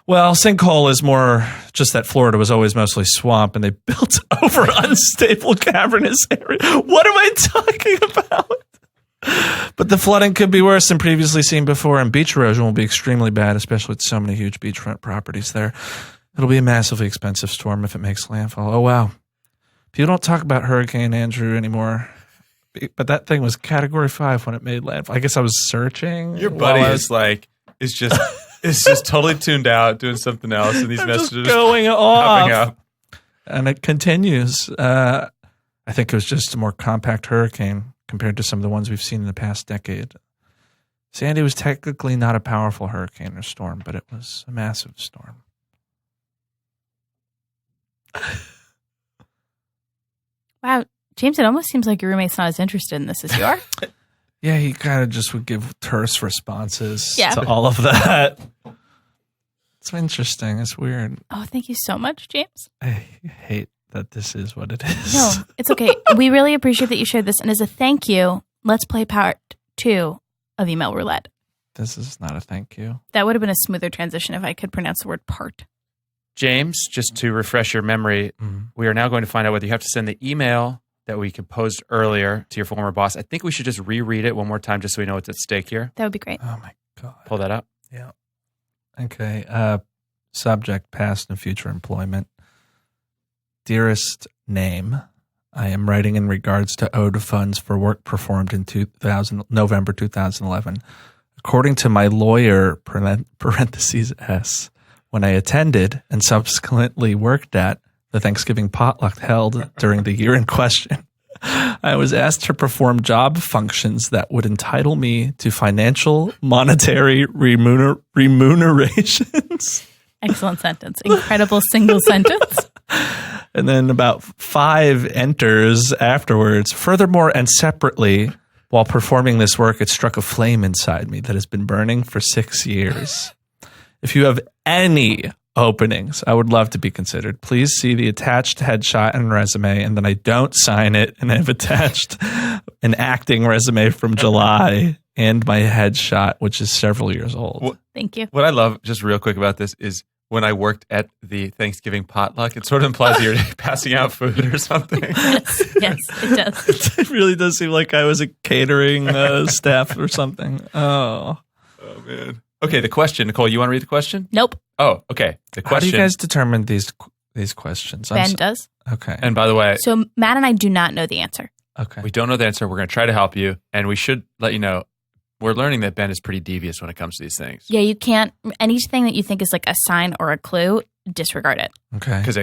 Well, sinkhole is more just that Florida was always mostly swamp and they built over unstable cavernous area. What am I talking about? But the flooding could be worse than previously seen before, and beach erosion will be extremely bad, especially with so many huge beachfront properties there. It'll be a massively expensive storm if it makes landfall. Oh, wow. People don't talk about Hurricane Andrew anymore, but that thing was Category 5 when it made landfall. I guess I was searching. Your buddy while I was is like, it's just totally tuned out, doing something else, and these I'm messages just going off. popping up. And it continues. I think it was just a more compact hurricane compared to some of the ones we've seen in the past decade. Sandy was technically not a powerful hurricane or storm, but it was a massive storm. Wow, James, it almost seems like your roommate's not as interested in this as you are. Yeah, he kind of just would give terse responses Yeah. to all of that. It's interesting. It's weird. Oh, thank you so much, James. I hate that this is what it is. No, it's okay. We really appreciate that you shared this. And as a thank you, let's play part 2 of Email Roulette. This is not a thank you. That would have been a smoother transition if I could pronounce the word part. James, just to refresh your memory, we are now going to find out whether you have to send the email that we composed earlier to your former boss. I think we should just reread it one more time just so we know what's at stake here. That would be great. Oh my God. Pull that up. Yeah. Okay. Subject, past and future employment. Dearest name, I am writing in regards to owed funds for work performed in November 2011. According to my lawyer, parentheses S, when I attended and subsequently worked at the Thanksgiving potluck held during the year in question, I was asked to perform job functions that would entitle me to financial monetary remunerations. Excellent sentence. Incredible single sentence. And then about 5 enters afterwards. Furthermore and separately, while performing this work, it struck a flame inside me that has been burning for 6 years. If you have any openings, I would love to be considered. Please see the attached headshot and resume, and then I don't sign it, and I've attached an acting resume from July and my headshot, which is several years old. Thank you. What I love, just real quick about this, is when I worked at the Thanksgiving potluck, it sort of implies you're passing out food or something. Yes, it does. It really does seem like I was a catering staff or something. Oh, man. Okay, the question. Nicole, you want to read the question? Nope. Oh, okay. The how do question. you guys determine these questions? Ben does. Okay. And by the way, So Matt and I do not know the answer. Okay. we don't know the answer. We're going to try to help you. And we should let you know, we're learning that Ben is pretty devious when it comes to these things. Yeah, you can't. Anything that you think is like a sign or a clue, disregard it. Okay. Because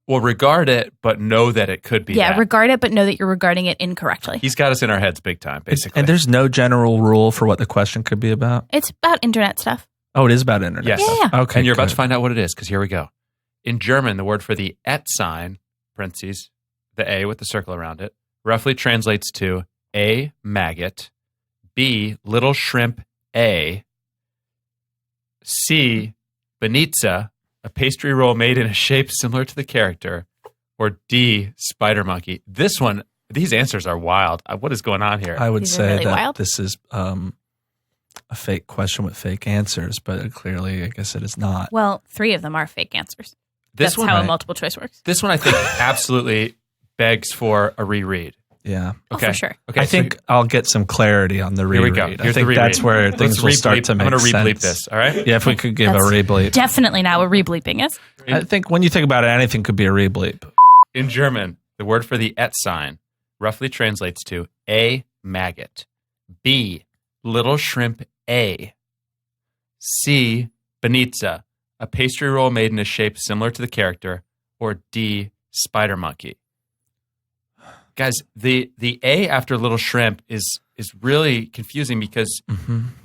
regard it, but know that it could be that. Regard it, but know that you're regarding it incorrectly. He's got us in our heads big time, basically. And there's no general rule for what the question could be about? It's about internet stuff. Oh, it is about internet Yes. stuff. Yeah. Okay. And you're about good. to find out what it is, because here we go. In German, the word for the et sign, parentheses, the A with the circle around it, roughly translates to A, maggot, B, little shrimp A, C, banitza, a pastry roll made in a shape similar to the character, or D, spider monkey. This one, these answers are wild. What is going on here? I would These are say really that wild. this is a fake question with fake answers, but clearly, I guess it is not. Well, 3 of them are fake answers. This That's one, how a right. multiple choice works. This one I think absolutely begs for a reread. Yeah. Oh, Okay. for sure. Okay, I so think I'll get some clarity on the here we reread. go. I Here's think the that's reread. where Let's things will start rebleep. to make I'm sense. going to rebleep this, all right? Yeah, if we could give a That's rebleep. Definitely not what rebleeping is. I think when you think about it, anything could be a rebleep. In German, the word for the et sign roughly translates to A, maggot, B, little shrimp A, C, banitza, a pastry roll made in a shape similar to the character, or D, spider monkey. Guys, the A after little shrimp is really confusing because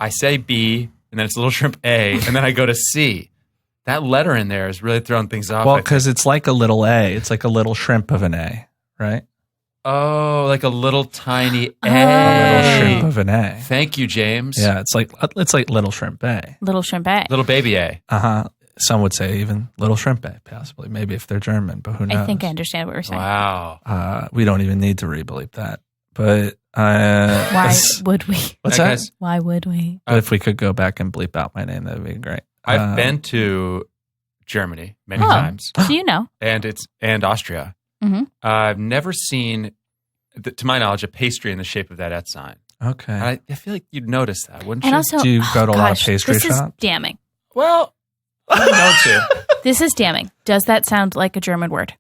I say B, and then it's little shrimp A, and then I go to C. That letter in there is really throwing things off. Well, I think. because it's like a little A. It's like a little shrimp of an A, right? Oh, like a little tiny A. A little shrimp of an A. Thank you, James. Yeah, it's like little shrimp A. Little shrimp A. Little baby A. Uh-huh. Some would say even little shrimp A, possibly. Maybe if they're German, but who knows? I think I understand what we're saying. Wow. We don't even need to rebleep that. But Why would we? what's Now, that? guys, Why would we? But if we could go back and bleep out my name, that would be great. I've been to Germany many Oh. times, So you know. and Austria. Mhm. I've never seen, to my knowledge, a pastry in the shape of that et sign. Okay. And I feel like you'd notice that, wouldn't And you? also, Do you go to a lot of gosh, pastry this shops? is damning. Well, I'm known to. This is damning. Does that sound like a German word?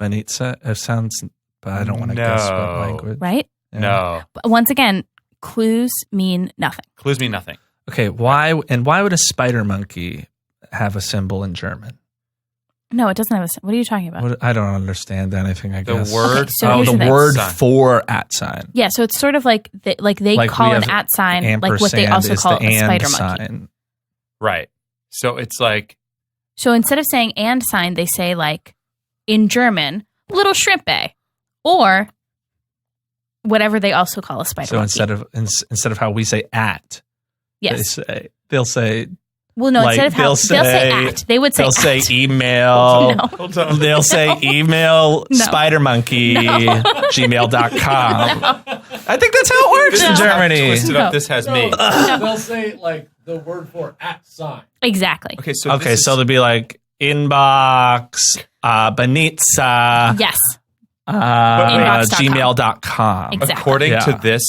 Benitza, it sounds, but I don't want to guess what No. language. Right? Yeah. No. But once again, clues mean nothing. Clues mean nothing. Okay, why would a spider monkey have a symbol in German? No, it doesn't have a. What are you talking about? I don't understand anything, I The guess. word. Okay, so oh, here's the the thing. word Sign. for at sign. Yeah, so it's sort of like they Like call we an have at sign, like what they ampersand also is call the a and spider monkey. sign. Right. So it's like, So instead of saying and sign, they say like in German, little shrimp A, or whatever they also call a spider So monkey. instead of how we say at, Yes. they'll say Well, no, like, instead of how they'll they'll say say- at, they would say they'll say at. email. No. hold on. They'll say email No. spidermonkey gmail.com. I think that's how it works in Germany. Twisted up. This has me. They'll say like the word for at sign. Exactly. Okay, so Okay, this so is, they'll be like inbox, Benitza, Yes. Inbox.com. gmail.com. Exactly. according Yeah. to this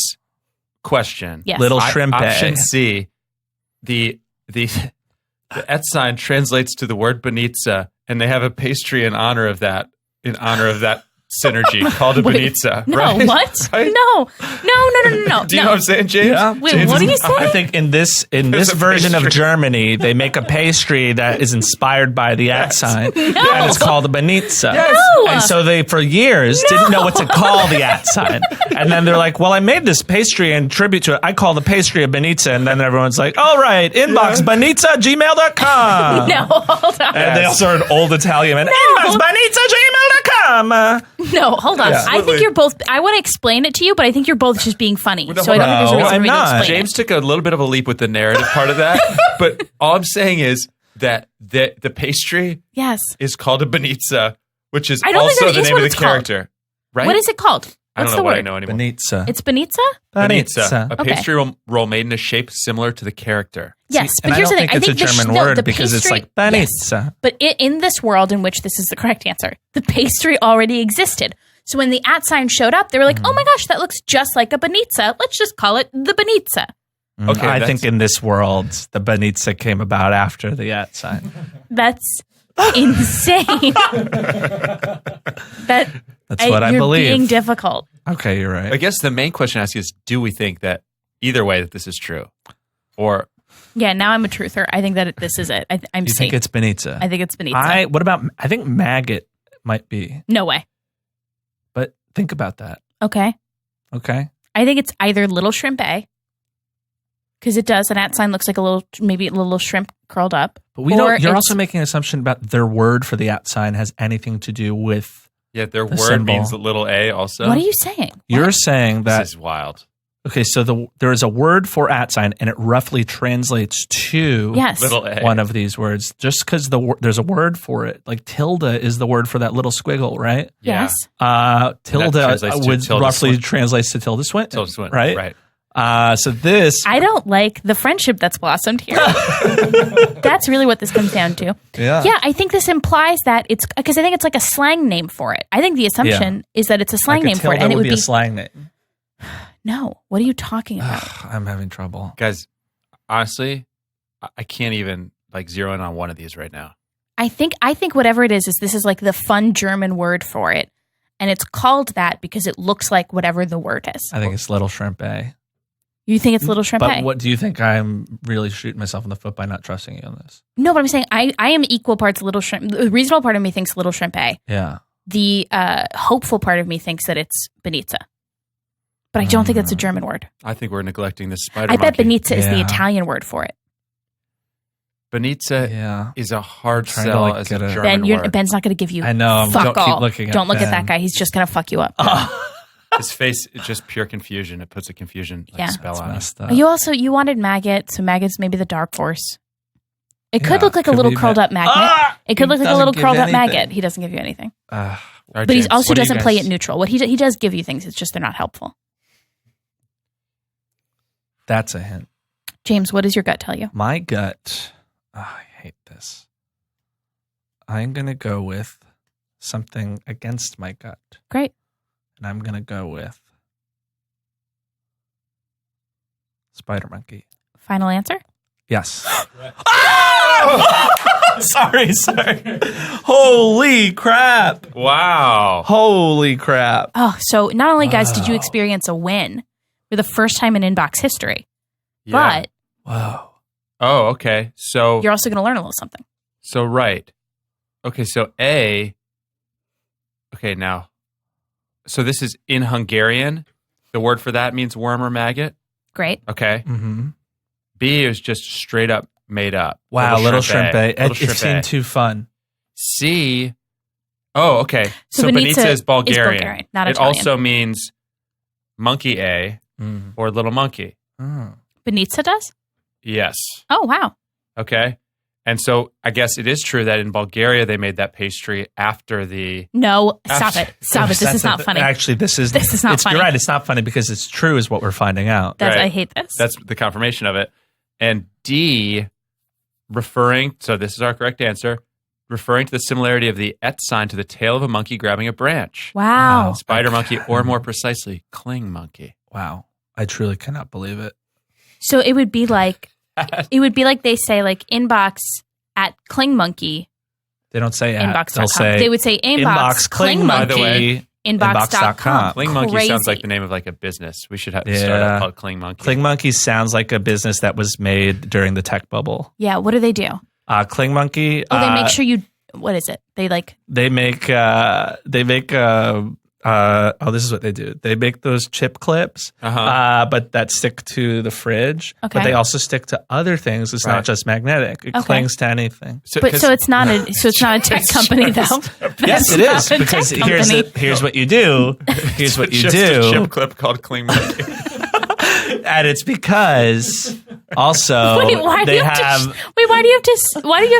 question, Yes. Little shrimp option A. C, the et sign translates to the word banitza, and they have a pastry in honor of that synergy called a Benitza. No, right? what? Right? No. Do you know what I'm saying, James? Yeah. Wait, James what are is- you saying? I think in this a version of pastry. Germany, they make a pastry that is inspired by the at sign, and it's called a Benitza. No. And so they, for years, didn't know what to call the at sign. And then they're like, well, I made this pastry in tribute to it. I call the pastry a Benitza. And then everyone's like, all right, inbox benitza@gmail.com. No, hold on. And they also are an old Italian man. Inbox benitza@gmail.com. No, hold on. I think absolutely. you're both. I want to explain it to you, but I think you're both just being funny. No, So I don't think there's a no, reason I'm for me to not. explain James it. took a little bit of a leap with the narrative part of that, but all I'm saying is that the pastry Yes. is called a Benitza, which is I don't think also that the is name what of the it's called. character. Right? What is it called? I What's don't know the what word? I know anymore. Benitza. It's Benitza? Benitza, a Okay. pastry roll made in a shape similar to the character. Yes, And but I here's don't the thing. think it's a German word the because it's pastry- like yes. Benitza. But in this world in which this is the correct answer, the pastry already existed. So when the at sign showed up, they were like, oh my gosh, that looks just like a Benitza. Let's just call it the Benitza. Okay, I that's- think in this world, the Benitza came about after the at sign. That's insane. That's what I you're believe. being difficult. Okay, you're right. I guess the main question I ask is, do we think that either way that this is true? Or Yeah, now I'm a truther. I think that this is it. I'm You safe. think it's Benitza? I think it's Benitza. I think maggot might be, No way. but think about that. Okay. Okay. I think it's either little shrimp A, because it does. An at sign looks like maybe a little shrimp curled up. But we Or don't, you're it's- also making an assumption about their word for the at sign has anything to do with, yeah, their The word symbol. means little a also. What are you saying? you're saying that, This is wild. okay, so there is a word for at sign and it roughly translates to Yes. Little a. one of these words. Just because there's a word for it, like tilde is the word for that little squiggle, right? Yeah. Yes. Tilde translates to would tilde roughly swinton. translates to tilde swinton, Tilda Swinton, right? Right. So this, I don't like the friendship that's blossomed here. That's really what this comes down to. yeah. Yeah, I think this implies that it's because I think it's like a slang name for it. I think the assumption is that it's a slang Like a name for it, tilde and it would would be be a slang name. no. What are you talking about? I'm having trouble. Guys, honestly, I can't even like zero in on one of these right now. I think whatever it is this is like the fun German word for it, and it's called that because it looks like whatever the word is. I think it's little shrimp A. You think it's little shrimp But A? what do you think? I'm really shooting myself in the foot by not trusting you on this. No, but I'm saying I am equal parts little shrimp. The reasonable part of me thinks little shrimp A. Yeah. The hopeful part of me thinks that it's Benitza. But I don't think that's a German word. I think we're neglecting this spider I bet monkey. Benitza is the Yeah. Italian word for it. Benitza Yeah. is a hard Trying to, sell like, as a get a- German word. Ben's not going to give you I know. fuck Don't all. keep looking at Don't look at Ben. that guy. He's just going to fuck you up. His face is just pure confusion. It puts a confusion Yeah. spell It's on it. messed up. You wanted maggot, so maggot's maybe the dark horse. It could Yeah, look like a could little be curled up magnet. It could He look like a doesn't little give curled up anything. maggot. He doesn't give you anything. All right, But he James, also what do you doesn't play guys- it neutral. What he does give you things. It's just they're not helpful. That's a hint. James, what does your gut tell you? My gut. Oh, I hate this. I'm going to go with something against my gut. Great. And I'm going to go with spider monkey. Final answer? Yes. sorry. Holy crap. Wow. Holy crap. Oh, so not only, guys, did you experience a win for the first time in inbox history, Yeah. but Whoa. Oh, okay. So you're also going to learn a little something. right. Okay, so A. Okay, now. So this is in Hungarian. The word for that means worm or maggot. Great. Okay. Mm-hmm. B is just straight up made up. Wow, little shrimp A. Little It shrimp seemed A. too fun. C. Oh, okay. So So Benitza Benitza is Bulgarian. Bulgarian, not it Italian. also means monkey A Mm. or little monkey. Oh. Benitza does? Yes. Oh, wow. Okay. And so I guess it is true that in Bulgaria they made that pastry after the. No, stop After- it. Stop it. This That's is not the- funny. Actually, this is not funny. You're right. It's not funny because it's true, is what we're finding out. That's, Right. I hate this. That's the confirmation of it. And D, referring. So this is our correct answer. Referring to the similarity of the et sign to the tail of a monkey grabbing a branch. wow. Spider monkey, or more precisely, cling monkey. Wow. I truly cannot believe it. So it would be like they say like inbox at cling monkey They don't say at. inbox.com. They'll say They would say inbox, cling By the monkey. way, Inbox.com. Cling Monkey Crazy. sounds like the name of like a business. We should have start up called Cling Monkey. Cling Monkey sounds like a business that was made during the tech bubble. Yeah, what do they do? Cling Monkey. Oh, they make sure you. What is it? They like. They make. This is what they do. They make those chip clips, but that stick to the fridge. Okay. But they also stick to other things. It's not just magnetic. It clings to anything. So it's not a tech company though. Yes, it is, because here's what you do. Here's what you just do. A chip clip called Cling Monkey. And it's because also why do you have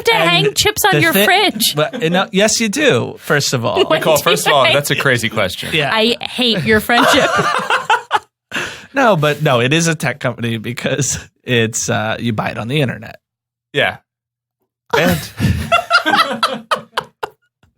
to hang chips on your fridge? But, yes, you do. First of all, Nicole, first of all, that's a crazy question. Yeah. I hate your friendship. No, it is a tech company because it's you buy it on the internet. Yeah. And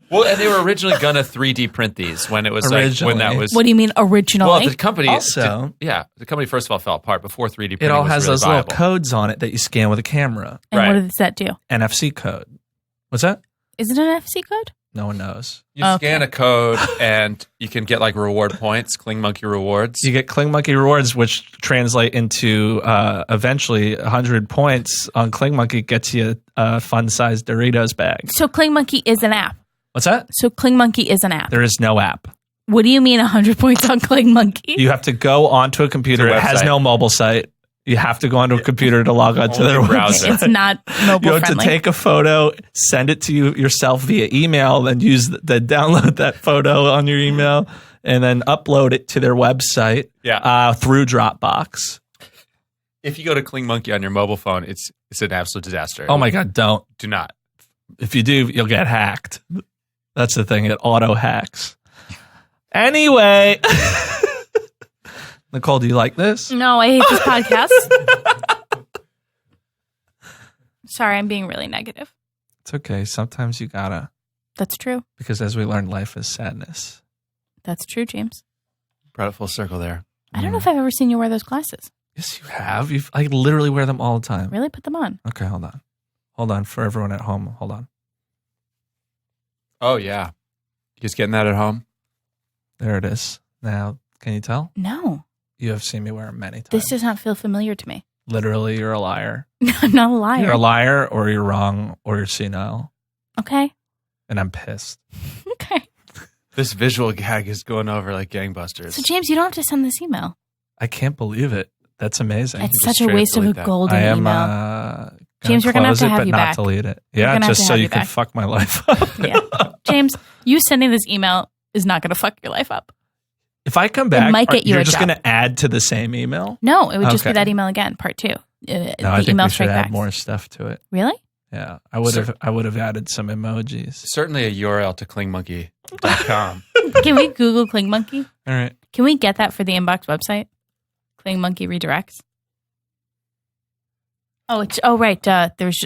well, and they were originally gonna 3D print these when it was when that was. What do you mean originally? Well, the company also, the company first of all fell apart before 3D printing. It all was has really those viable. little codes on it that you scan with a camera. And what does that do? NFC code. What's that? Is it an NFC code? No one knows. You scan a code and you can get like reward points, Cling Monkey rewards. You get Cling Monkey rewards, which translate into eventually 100 points on Cling Monkey gets you a fun-sized Doritos bag. So Cling Monkey is an app. What's that? So Cling Monkey is an app. There is no app. What do you mean 100 points on Cling Monkey? You have to go onto a computer. It has no mobile site. You have to go onto a computer to log onto their browser. It's not mobile You have friendly. to take a photo, send it to yourself via email, then download that photo on your email, and then upload it to their website through Dropbox. If you go to Cling Monkey on your mobile phone, it's an absolute disaster. Oh my God, don't. Do not. If you do, you'll get hacked. That's the thing. It auto hacks. Anyway. Nicole, do you like this? No, I hate this podcast. Sorry, I'm being really negative. It's okay. Sometimes you gotta. That's true. Because as we learned, life is sadness. That's true, James. Brought it full circle there. I don't know if I've ever seen you wear those glasses. Yes, you have. I literally wear them all the time. Really? Put them on. Okay, hold on. Hold on for everyone at home. Hold on. Oh, yeah. You guys getting that at home? There it is. Now, can you tell? No. You have seen me wear them many times. This does not feel familiar to me. Literally, you're a liar. I'm not a liar. You're a liar, or you're wrong, or you're senile. Okay. And I'm pissed. Okay. This visual gag is going over like gangbusters. So, James, you don't have to send this email. I can't believe it. That's amazing. It's such a waste of a golden I am, email. James, we're going to have to have you back. Not delete it. Yeah, just so you can fuck my life up. Yeah. James, you sending this email is not going to fuck your life up. If I come back, it might get you're just going to add to the same email? No, it would just be that email again, part 2. No, I think we should add more stuff to it. Really? Yeah, I would have added some emojis. Certainly a URL to clingmonkey.com. Can we Google Cling Monkey? All right. Can we get that for the Inbox website? Cling Monkey redirects. Right.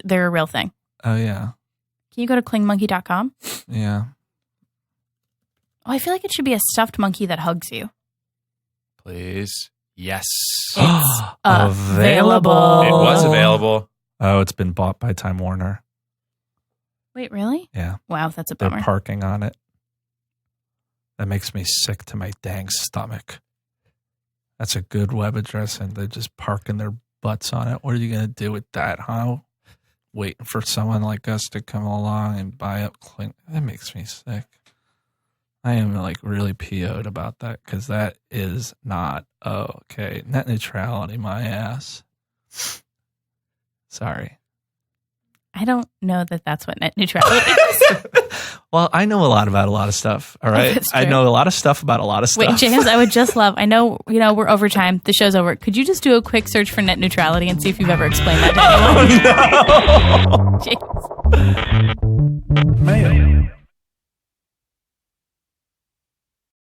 They're a real thing. Oh yeah. Can you go to clingmonkey.com? Yeah. Oh, I feel like it should be a stuffed monkey that hugs you. Please. Yes. It's available. It was available. Oh, it's been bought by Time Warner. Wait, really? Yeah. Wow, that's a bummer. They're parking on it. That makes me sick to my dang stomach. That's a good web address, and they're just parking their butts on it. What are you going to do with that, huh? Waiting for someone like us to come along and buy up Cling. That makes me sick. I am like really PO'd about that because that is not okay. Net neutrality, my ass. Sorry. I don't know that that's what net neutrality is. Well, I know a lot about a lot of stuff. All right. I know a lot of stuff about a lot of stuff. Wait, James, I would just love, I know, we're over time. The show's over. Could you just do a quick search for net neutrality and see if you've ever explained that to anyone? Mail.